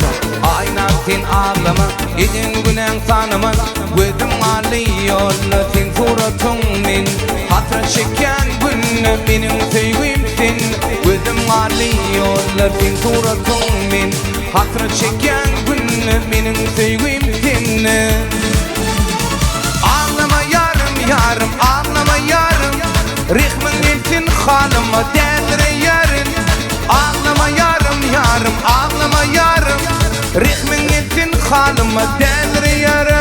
aynan sen ağlama Edin günen kanama Gözüm ağlıyor sen suratın min Hatırı çeken günü benim sevgimsin Gözüm ağlıyor sen suratın min Hatırı çeken günü benim sevgimsin Ağlama yarım ağlama yarım Rihmin iltin halıma delre yarın Ağlama yarım ağlama yarım Rihmin iltin halıma delre yarın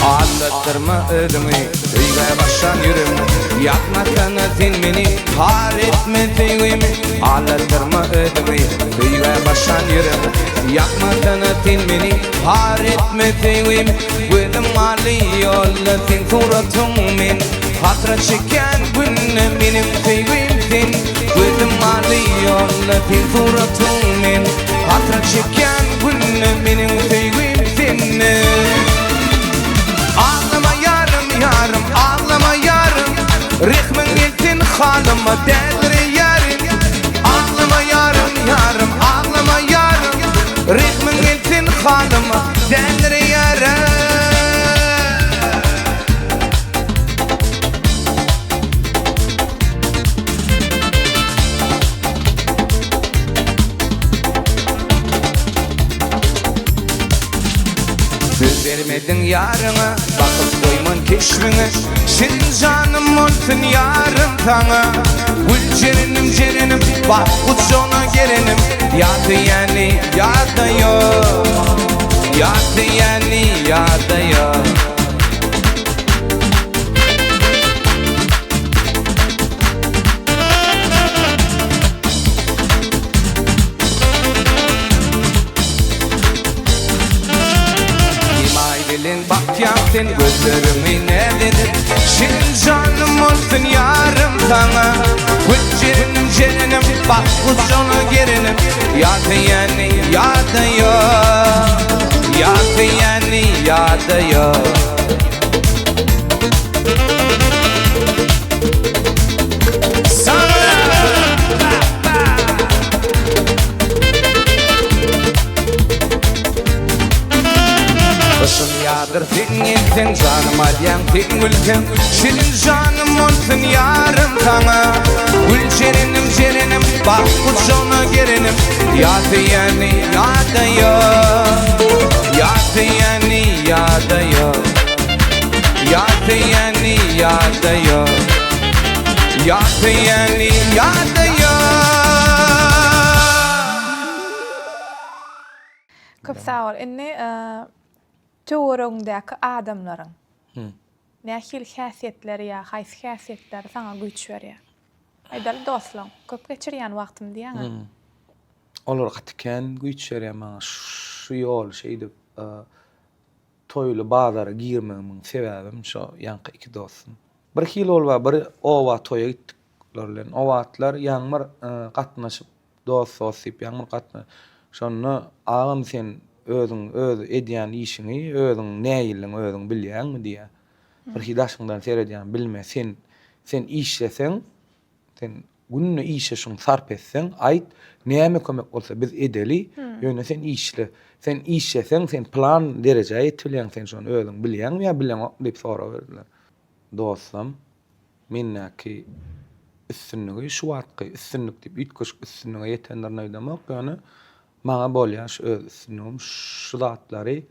Ağlattırma ödümü Üyge başan yürüm Yakmasana sen beni Har etme sevgimi Ağlattırma ödümü Üyge başan yürüm Yakmasana sen beni Har etme sevgimi Gözüm ağlıyor sen suratın min Hatıra çeken günü benim sevgimsin Gözüm ağlıyor sen suratın min Hatıra çeken günü benim sevgimsin Ağlama yarım ağlama yarım Rihmin iltin halıma delre yarın Ağlama yarım ağlama yarım Rihmin iltin halıma delre yarın Söz vermedin yarına Bakıp koyman keşmine Senin canım olsun yarım sana Gül cerenim Bak uçona gerenim Yadı yani yada yok Yadı yani yada yok Elin bak yaktın gözlerimi ne dedin Senin canım olsun yarım sana Gül cerenim bak uçona gerenim Yadı yani yada yok Yadı yani yada yok Başım yağdır sen canıma diyen sen gülsen Senin canım olsun yarım sana Gül cerenim bak uçona gerenim Yadı yani yada yok Yadı yani yada yok Yadı yani yada yok Yadı yani yada yok Köp sağ ol. Inni çoğurundaki adamların nähil häsiýetleri ya haýsy häsiýetleri saňa güýç berýär? Aýdaly dostlaň, köp geçirýän wagtym diýäň. Olar gatken güýç berýär maňa şu ýol şeýdi toýly bazara girmegiň sebäbim şo ýanky iki dostum. Bir hil bolba bir owa toýa gittikler bilen. Owatlar ýaňmyr gatnaşyp dost sosyp ýaňmyr gatna. Şonu agam sen özüň edýän işini, özüň näýilin özüň bilýänmi diýär. Bir hidaşyňdan seredýän bilme sen işleseň, sen günne işeşiň sarp etseň, aýt näme kömek bolsa biz edeli, ýöne sen işle. Sen işleseň, sen plan derejä etbilýän, sen şonu özüň bilýänmi ýa bilýän diýip sorap berdiler. Dostum, mennäki üstünlügi şu wagtky üstünlük diýip üýtgeş üstünlüge ýetenler näýdemek ýöne maňa bolýan şu öz üstünlügim şu zatlary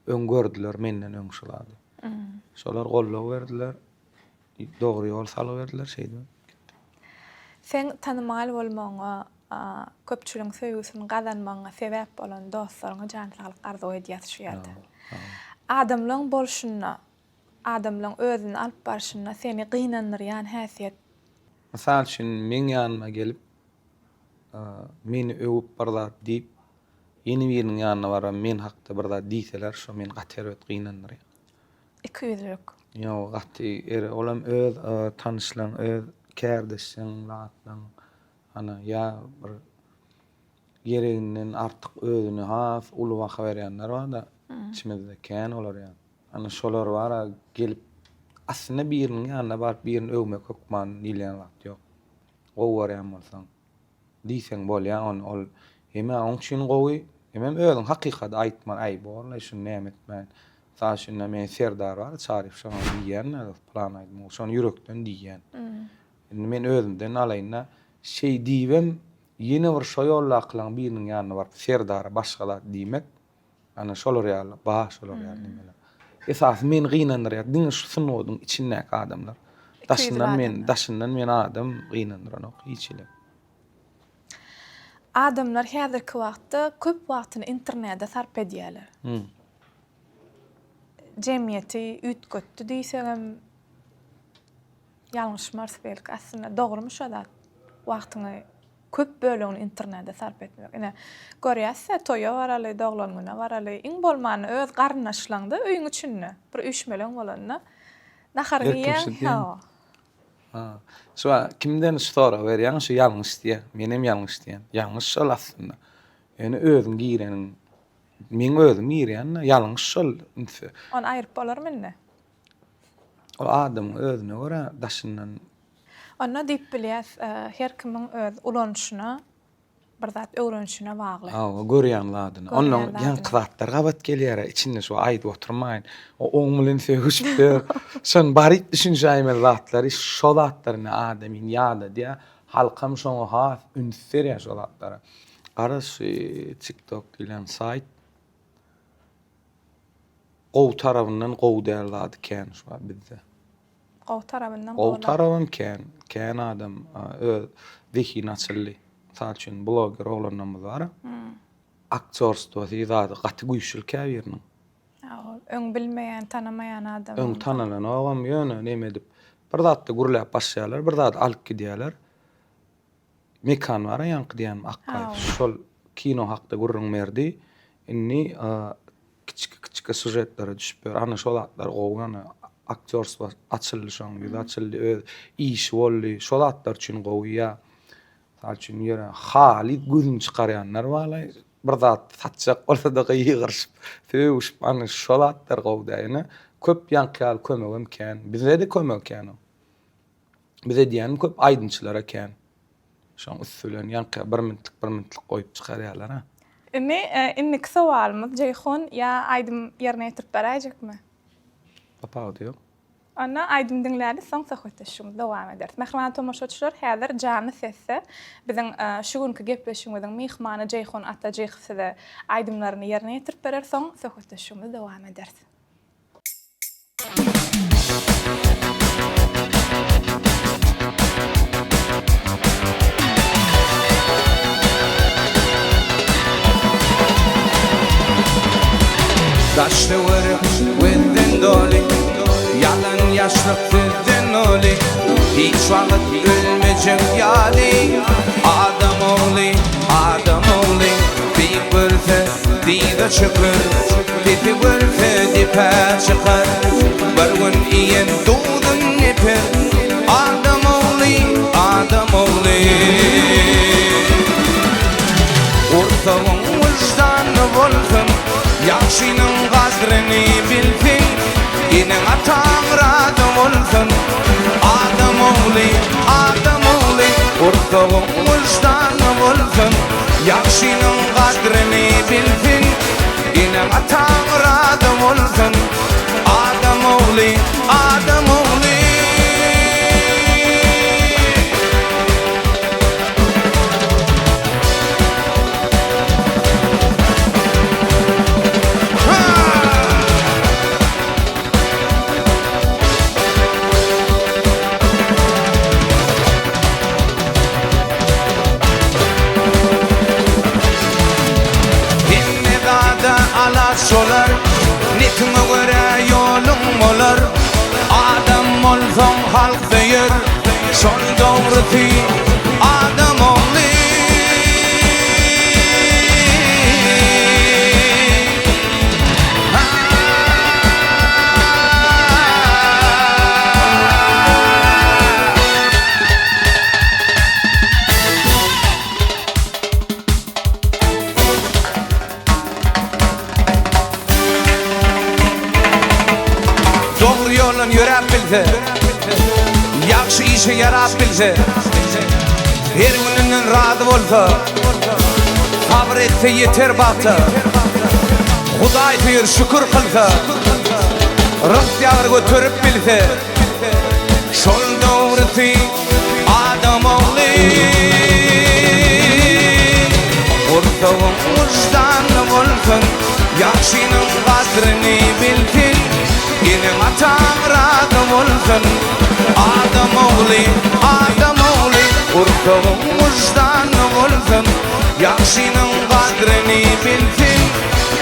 öňgördiler, menden öňşulady. Şolar gollap berdiler, dogry ýol salyp berdiler şeýdi. Sen tanymal bolmaňa, köpçüliň söýgüsini gazanmaňa sebäp bolan dostlaryňa janlylyk arzu edýärdi. Adamlaryň bolşunyna, adamlaryň özüni alyp barşyna seni gynandyrýan häsiýet. Mysal üçin men ýanyma gelip meni öwüp barlar diýip ýeni biriniň ýanyna baram men hakda bir zat diýseler, şo men gater öt gynandyrýar. 200'lük. Yo, gatti olam öz tanışlan, öz kärdeşiň latlan ana ya bir gereginden artyk özüne has uly waka berýänler bar da içimizde kän olar ýa. Ana şolar bara gelip aslında birinin ýanyna barıp birini öwmek hukman diýen wagt ýok. Gowarýan bolsaň diýseň bolýar ol heme oň üçin gowy hemem özüň hakykat aýtman aý bolýar şunu näme etmän. Saşynda men serdar bar çaryp şonu diýen plan aýdym şonu ýürekden diýen. Men özümden alaýna şey diýbem ýene bir şo ýolla aklan biriniň ýanyna barıp serdara başgalar diýmek ana şolar ýaly baş olar ýaly nimeler. Esas men gynandyryar diňe şu synodyň içindäki adamlar. Daşyndan men adam gynandyran ok hiçile. Adamlar häzirki wagtda köp wagtyny internetde sarp edýärler. Jemgyýeti ütgötdi diýsem ýalňyşmar belki aslında dogrymy şo da wagtyny köp bölügini internetde sarp etmek. Ine görýärsiz, toýa baraly, doglanyna baraly, iň bolmany öz garnaşlaňda öýüň üçinne bir üşmeleň bolanyna nahargyň. Şo kimden stora berýän şu ýalňyş diýär. Menem ýalňyş diýen. Ýalňyş şol aslında. Ýani özüň girenin men özüm ýerýän ýalňyş şol. On aýryp bolarmyny? O adam özüne görä daşyndan. Ona diýip bilýär, her kimiň öz ulanşyna bir zat öwrenişine bagly. Görýän ladyny. Onuň ýan kywatlar gabat gelýär, içinde şu aýdyp oturmaýyn. O oň bilen söhüşipdir. Şon barit düşünjäýme zatlar, şo zatlaryny adamyň ýada diýä, halkam şoňa has ünsürýär şo zatlara. Garaş TikTok diýilen sayt gow tarabyndan gow däl kän şu bizde. Gow tarabyndan gow tarabyn kän adam Viki Naçylly saçyn blogger olanamyz bar. Aktörstwo diýdi, gaty güýçlükä berýän. Öň bilmeýän, tanamaýan adam. Öň tanalan ogam ýöne näme edip bir zatda gurulap başlaýarlar, bir zat alyp gidýärler. Mekan bar ýanky diýen akkaýyp. Şol kino hakda gurrun berdi. Inni kiçik sujetlere düşüp ber. Ana şol atlar gowgany aktörstwo açyldy şoň, açyldy öz iş boldy. Şol atlar üçin gowýa. Saçyn ýere Halid gözüň çykarýanlar wala bir zat satjak bolsa da ýygyrşyp, söwüşip ana şol atlar gowdaýyny köp ýankyal kömegim kän. Bize de kömek kän. Bize diýen köp aýdynçylara kän. Şoň üstülen ýanky bir minitlik goýup çykarýarlar ha. Inni sowalymyz Jeyhun ýa aýdym ýerine ýetirip beräjekmi? Papa diýok. Ana aýdym dinlädi, soň söhbetleşigimiz dowam eder. Mehriban tomoşaçylar, häzir jany sesse biziň şu günkü gepleşigimiziň mehmany Jeyhun Atajyhsy aýdymlaryny ýerine ýetirip berer, soň söhbetleşigimiz dowam eder. Daşlı vırıp günden doli Yalan yaşlık günden oli Hiç vakit gülmeyecek yali Adam oğlu Büyük bırtı dide çıkır Didi bırtı dipe çıkar Bir gün iyen doğdun nipir Adam oğlu Ortağın vicdanı bolsun Yaxşynyň gadryny bilsin, ýene ataň rady bolsun. Adam oğlu, ortağın vicdanı bolsun. Yaxşynyň gadryny bilsin, ýene ataň rady bolsun. Adam oğlu. Solar, nitme göre yolum olar. Adam olsam halk deyir, son doğrusu adam oğlu. kişi yarap bilse, her gününden razı bolsa, sabır etse yeter baksa, Hudaý diýer şükür kılsa, rızk ýagyr götürüp bilse, şol döwrüsi adam ogly. Ortağım uçtan bolsun, yaşının kadrini bilsin, yine atan razı bolsun. Adam ogly, ortağım uçtan bolsun, yaşının kadrini bilsin,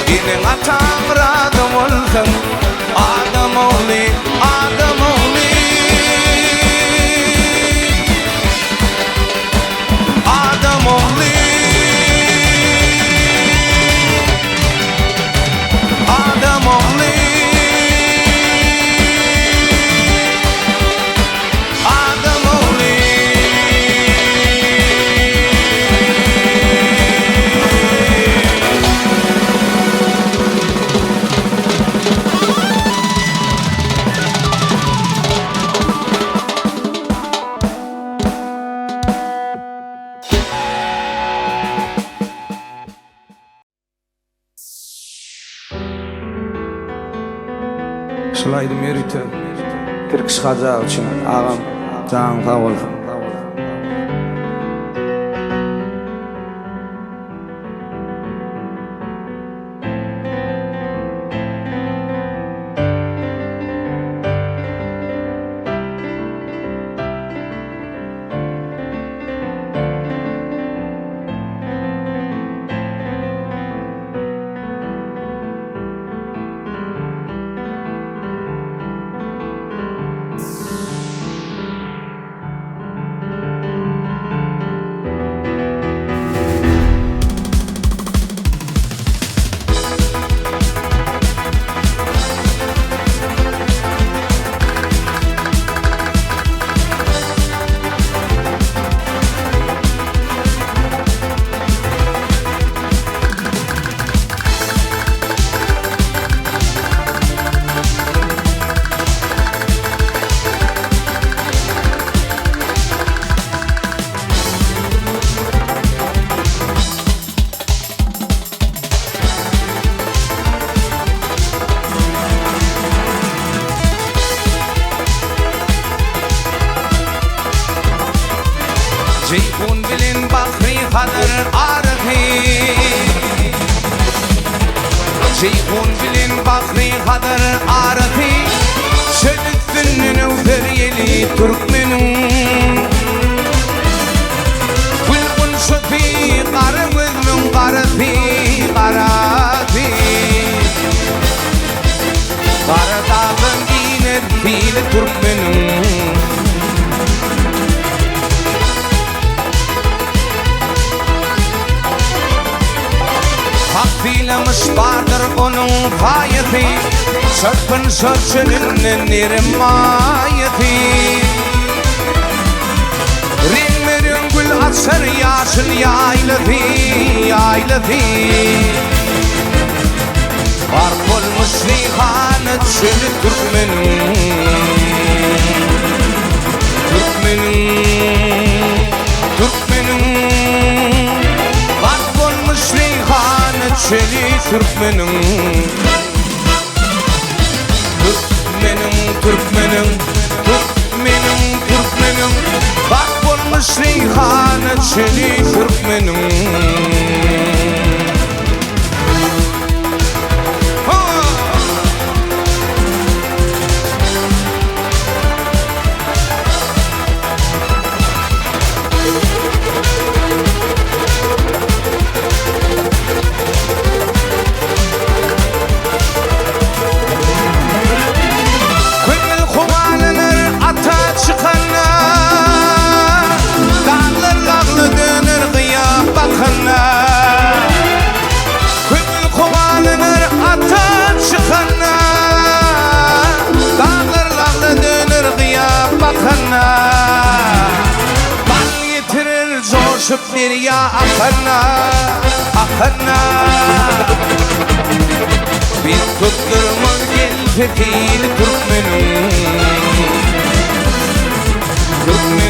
yine atan razı bolsun. Adam ogly, adam ogly, adam ogly. Adam ogly, Adam ogly. Şulaydım yürütü, Türk çıkacağı için ağam, canım sağ olsun. Ceyhun bilin bahri kadır arhi, Ceyhun bilin bahri kadır arhi, Şöldüksünün öferiyeli Türkmenin. Kulkun şöfi karımızın karısı, karası, Karadağın iner fili Türkmenin. Hakbilemiş vardır onun fayeti, Sörpün sörçünün nirmayeti. Rinmerin gül açar yaşıl yaylıdı, yaylıdı. Fark olmuş rihanı çölü Türkmenin, Türkmenin, Türkmenin. Fark olmuş rihanı çölü Türkmenin, Türkmenin, Türkmenin, Türkmenin, Türkmenin. Fark olmuş rihanı çölü Türkmenin. Şüpler ya akana, akana. Biz tutturmaz gel fethili Türkmenin, Türkmenin.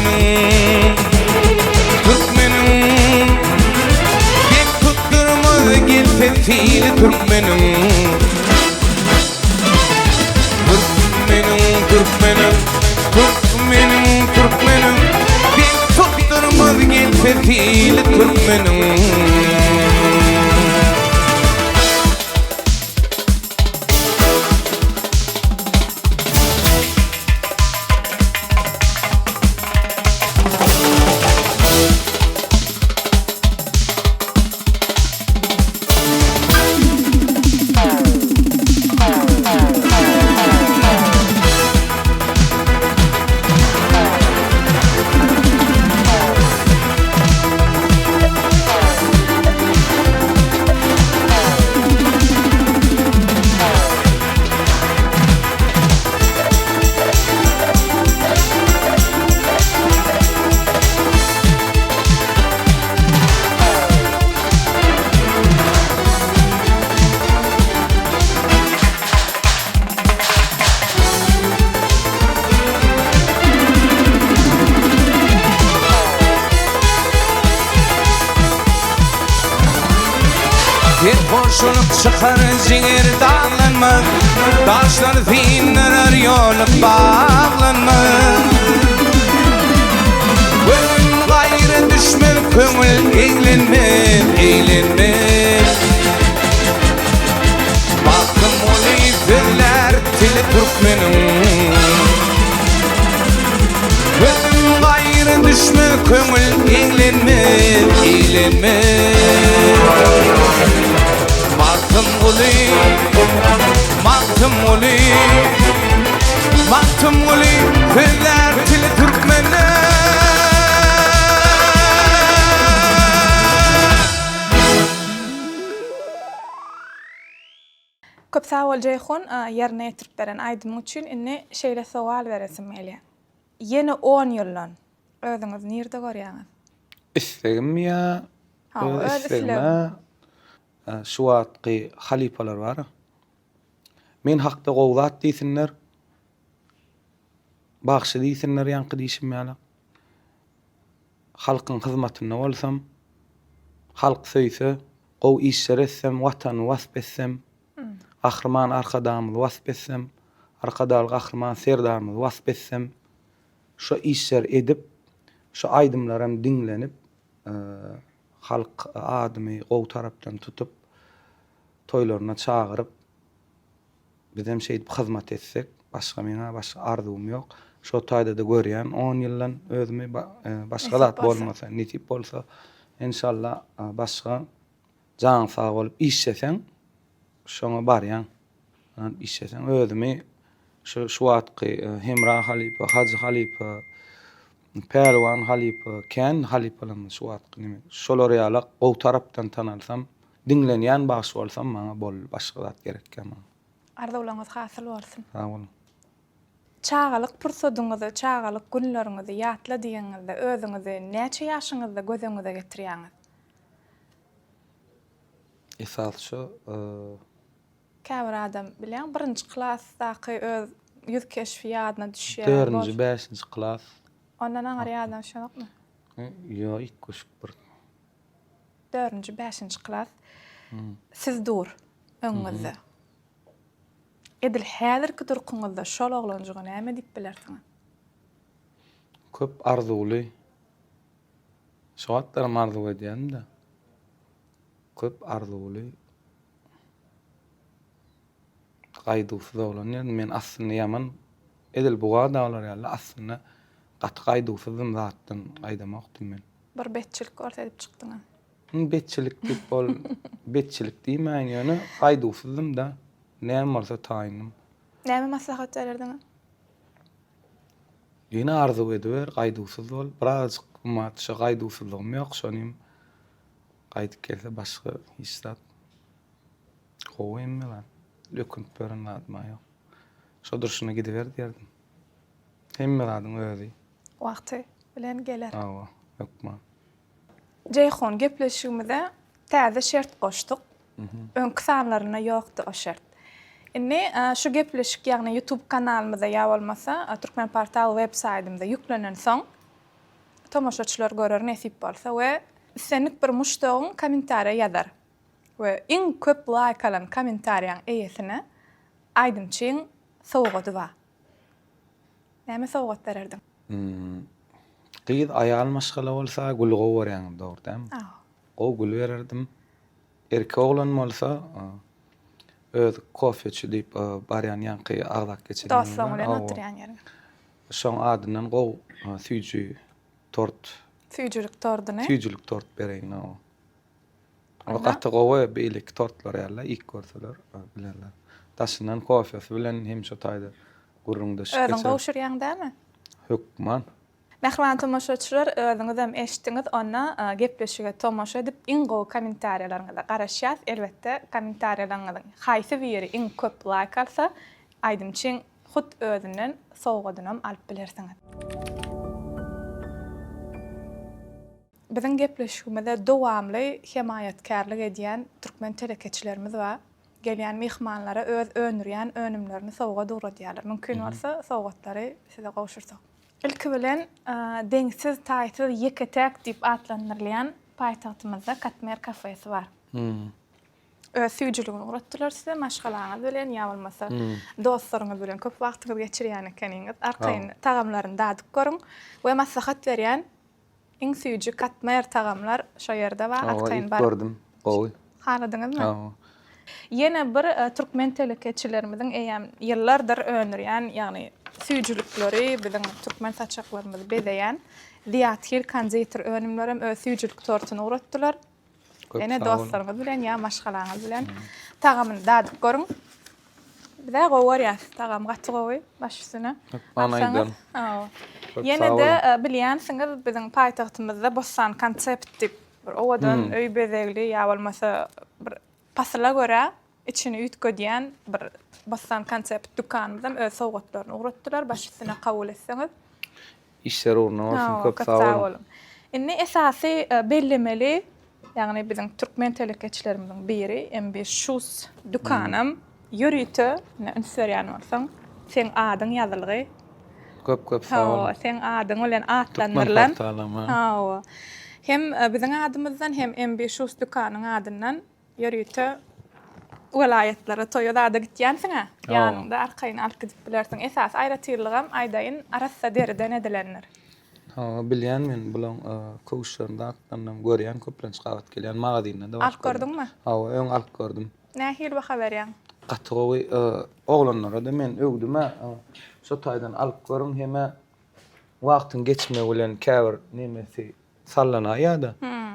Koşulup çıkar zinger dağlanmaz Taşlar finler yolup bağlanmaz Ölüm gayrı düşmez köngül eğlenmez Baktım oli filler tili Türkmenin Ölüm gayrı düşmez köngül eğlenmez Baktım oli filler tili Türkmenin Köp sağ ol Ceyhun, yerine yetirip beren aydym üçün inni şeýle sowal beresim gelýär. Yeni 10 ýyldan özüňiz nirde görýäňiz? İstegim ya. Öz İstegime şu wagtky halipalar bar. Men hakda gowzat diýsinler. Bagşy diýsinler ýanky diýişim ýaly. Halkyň hyzmatyna bolsam, halk söýse, gow işler etsem, watany wasp etsem, Gahrman arkadamyzy wasp etsem, arkadaly gahrman serdamyzy wasp etsem, şu işler edip, şu aydymlaram diňlenip, halk adymy gow tarapdan tutup, toýlaryna çagyryp, bizem şeýdip hyzmat etsek, başga meňe başga arzum ýok. Şu taýda da görýän 10 ýyldan özümi başga zat bolmasa, netip bolsa, inşallah başga jan sag bolup işleseň, şoňa barýan. İşleseň özümi şu wagtky Hemra halipa, Hacı halipa, Pelwan halipa, Ken halipalarymyz şu wagtky nime? Şolar ýaly gow tarapdan tanalsam, diňlenýän baş bolsam maňa bol başga zat gerekken. Arzuwlaryňyz hasyl bolsun. Sag bolun. Çağalyk pursadyňyzy, çağalyk günleriňizi ýatla diýeňizde özüňizi näçe ýaşyňyzda gözeňize getirýäňiz? Esas şu Käbir adam bilen 1-nji klassdaky öz ýüz keşfiýatyna düşýär. 4-nji, 5-nji klass. Ondan aňar ýadam şonokmy? Yo, ilk koşup bir. 4-nji, 5-nji klass. Siz dur öňňizde. Edil häzirki durkuňyzda şol oglanjyga näme diýip bilersiňiz? Köp arzuly. Şoatlar arzu edýän-de. Köp arzuly. Gaýdusy bolan ýa men aslynda ýaman edil buga daglar ýaly aslynda gat gaýdusy zatdan gaýdamak diýmen. Bir betçilik görsedip çykdyňyz. Betçilik diýip bol betçilik diýmän ýöne gaýdusyzym da näme bolsa taýynym. Näme maslahat bererdiňiz? Ýene arzu ediber gaýdusyz bol. Biraz matşa gaýdusyzlygym ýok, şonym gaýdyp gelse başga hiç zat goýmylan. Lökünt beren adma ýok. Şo durşuna gidiver diýerdim. Hemme adyň özi. Wagty bilen geler. Awa, ýokma. Ceyhun gepleşigimizde täze şert goşdyk. Öňkü sanlaryna ýokdy o şert. Inni şu gepleşik ýagny YouTube kanalymyza ýa bolmasa, Türkmen Portal web saytymyza ýüklenen soň tomoşaçylar görer nesip bolsa we senlik bir muştagyň kommentariýa ýazar. We iň köp like alan kommentariýaň eýesine aýdymçyň sowgaty bar. Näme sowgat bererdiň? Gyýyt aýal maşgala bolsa gül gow berýän dogry. Gow gül bererdim. Erkek oglan bolsa öz kofeçi diýip barýan ýanky agdak geçirýän. Dostlaryň bilen oturýan ýerine. Şoň adynyň gow süýjü tort. Süýjülük torduny. Süýjülük tort bereýin o. O gaty gowy beýlik tortlar ýaly ilk görseler bilerler. Daşynan kofesi bilen hem şo taýda gurrunda şeker. Özüň gowşurýan dämi? Hökman. Mehriban tomoşaçylar, özüňizem eşitdiňiz, ona gepleşige tomoşa edip iň gowy kommentariýalaryňyza garaşýas. Elbetde kommentariýalaryňyň haýsy biri iň köp like alsa, aýdymçyň hut özünden sowgadynam alyp bilersiňiz. Biziň gepleşigimizde dowamly hemaýatkarlyk edýän türkmen telekeçilerimiz bar. Gelýän mehmanlara öz önürýän önümlerini sowga dogradýarlar. Mümkin bolsa sowgatlary size gowşursak. İlki bilen deňsiz taýsyz Ýeketek diýip atlandyrylýan paýtagtymyzda Katmer kafesi bar. Süýjüligini uratdylar size maşgalaňyz bilen ýa bolmasa dostlaryňyz bilen köp wagtyňyzy geçirýän ekeniňiz. Arkaýyn tagamlaryny dadyp görüň we maslahat berýän iň süýjü katmaýar tagamlar şo ýerde bar. Arkaýyn bar. Gördüm. Gowy. Haradyňyzmy? Ýene bir türkmen telekeçilerimiziň eýem ýyllardyr öňürýän, ýagny süýjülikleri biziň türkmen saçaklarymyzy bezeýän Diýatyl konditor önümlerem öz süýjülik tortuny uratdylar. Ene dostlarymyz bilen ýa maşgalaňyz bilen tagamyny dadyp görüň. Bir-de gowar ýa tagam gaty gowy baş üstüne. Anaýdan. Ýene de bilýänsiňiz biziň paýtagtymyzda Bossan konsept dip bir owadan öý bezegli ýa bolmasa bir pasla görä içini ütgödýän bir Bossan konsept dukanymyzdan öz sowgatlaryny uratdylar. Baş üstüne kabul etseňiz işler orna olsun, köp sağ olun. Inni esasy bellemeli, ýagny biziň türkmen telekeçilerimizden biri M500 dukanam ýörüýte, ünsörýän bolsaň, sen adyň ýazylygy. Köp sağ olun. Sen adyň bilen atlandyrylan. Hem biziň adymyzdan hem M500 dukanyň adyndan ýörüýte welaýetlere toýda da gitýänsiňa. Ýanynda arkaýyn alyp gidip bilersiň. Esas aýratyrlygam aýdaýyn arassa deriden edilenler. Bilýän men bulan köşlerinde atlandan görýän köplenç gabat gelýän magazynda da. Alyp gördüňmi? Öň alyp gördüm. Nähil baha berýän? Gaty gowy oglanlara da men öwdüme şo taýdan alyp görüm heme wagtyň geçme bilen käbir nemesi sallana ýa-da.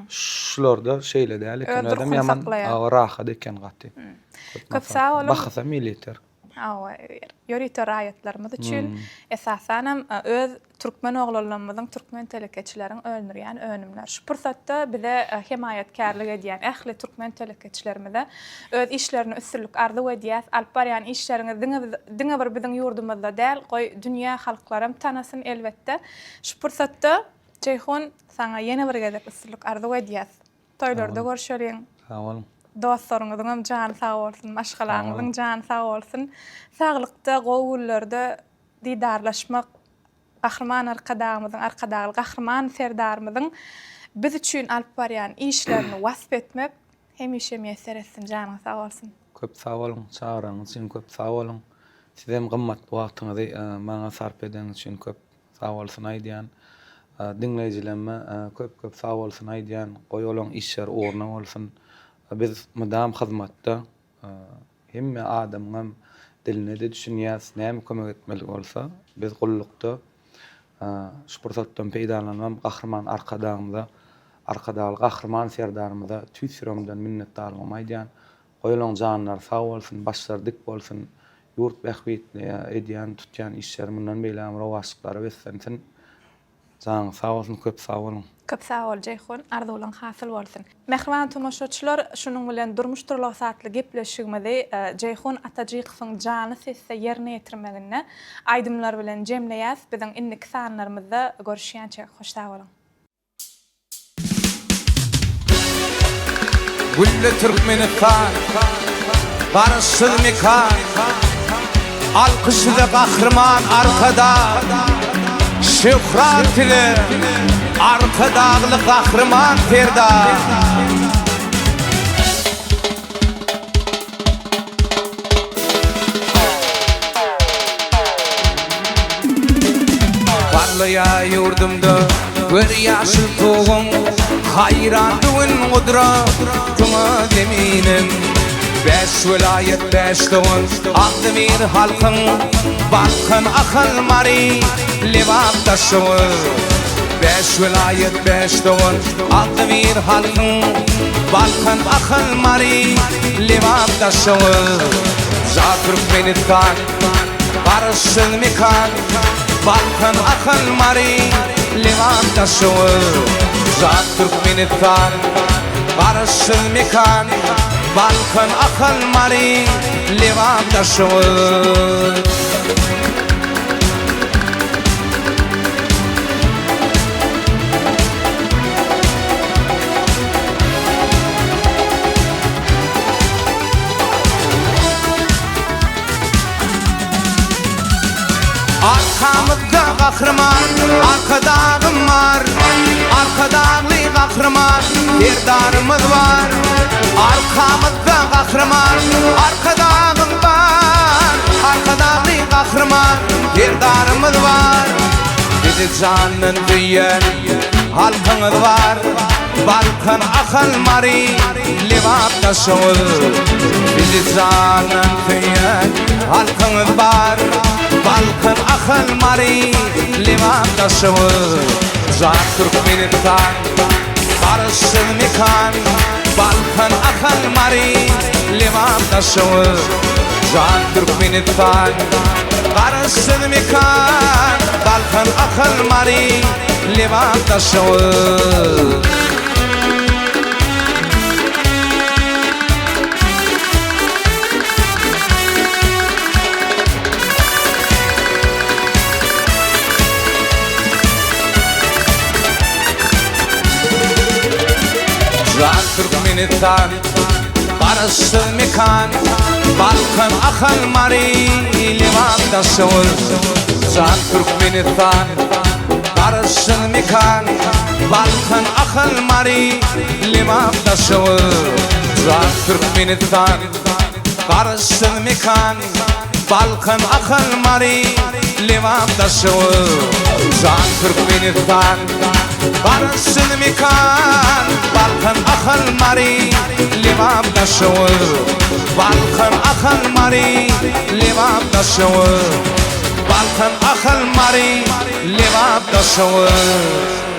Şularda şeýle däl eken adam ýaman rahat eken gaty. Köp sağ olun. Bahasa militer. Ýörüýte raýatlarymyz üçin esasanam öz türkmen oglanlarymyzyň türkmen telekeçileriň öňürýän önümler. Şu pursatda bize himayetkarlyk edýän ähli türkmen telekeçilerimize öz işlerini üstünlük ardy edýär, alyp barýan işleriňi diňe bir biziň ýurdumyzda däl, goý dünýä halklarym tanasyn elbetde. Şu pursatda Ceyhun sana ýene bir gezek üstünlük ardy edýär. Toýlarda görüşelim. Sağ olun. Dostlaryňyzyň jany sag bolsun, maşgalaňyzyň jany sag bolsun. Saglykda, gowullarda didarlaşmak, gahrman arkadagy gahrman serdarymyzyň biz üçin alyp barýan işlerini wasp etmek hemişe meser etsin, jany sag bolsun. Köp sağ olun, çağıraňyz üçin köp sağ olun. Sizem gymmatly wagtyňyzy maňa sarp edeňiz üçin köp sağ bolsun aýdýan. Dinleyijilerime köp sağ bolsun aýdýan. Goýulan işler orna bolsun. Biz mudam hyzmatda hemme adamyň diline de düşünýäs, näme kömek etmeli bolsa, biz gullukda şu pursatdan peýdalanmam gahrman arkadagymyza, arkadagy gahrman serdarymyza tüýsüremden minnetdarlygym aýdýan. Goýulan janlar sağ bolsun, başlar dik bolsun, ýurt bähbit edýän, tutýan işler mundan beýle rawaşlyklary beslensin. Jany sağ bolsun, köp sağ bolun. Köp sağ ol Ceyhun, ardy bolan hasyl bolsun. Mehriban tomoşaçylar, şunuň bilen durmuşdurlyk saatly gepleşigimizde Ceyhun Atajykowyň jany sesse ýerine ýetirmegine aýdymlar bilen jemleýäs. Biziň indik sanlarymyzda görüşýänçe hoş sağ bolun. Gülle Türkmenistan, barışsyz mekan, alkışlı gahrman arkada, şöhret ile arkadagly gahrman ferda. Parlaya yurdumda bir yaşıl toğum, hayrandyň gudratyna deminim. Beş vilayet beş doğun, Agdemir halkın, Balkan akıl mari, Levap taşıvı. Beş vilayet beş doğun, Agdemir halkın, Balkan akıl mari, Levap taşıvı. Türkmenistan, barışsyz mekan, Balkan akıl mari, Levap taşıvı. Türkmenistan, barışsyz mekan, Balkan akıl mari, Levap taşıvı. Arkamızda gahrman, arkadagym var, arkadagly gahrman, serdarymyz var. arkamızda kahraman, arkadağın var, arkadağı kahraman, yerdarımız var. Bizi canın düyen halkınız var, balkın akıl mari, livapta şoğul. Bizi canın düyen halkınız var, balkın akıl mari, livapta şoğul. Can Türkmenistan, barışın mekan, balkın akıl mari, livapta şoğul. Can Türkmenistan, barışın mekan, balkın akıl mari, livapta şoğul. Can Türkmenistan, barışın mekan, balkın akıl mari, livapta şoğul. Can Türkmenistan, barışın mekan, balkın akıl mari, livapta şoğul. Can Türkmenistan, barışın mekan, balkın akıl mari, livapta şoğul. Can Türkmenistan, barışın mekan, balkın akıl mari, livapta şoğul. Balkın akıl mari, livapta şoğul. Balkın akıl mari, livapta şoğul.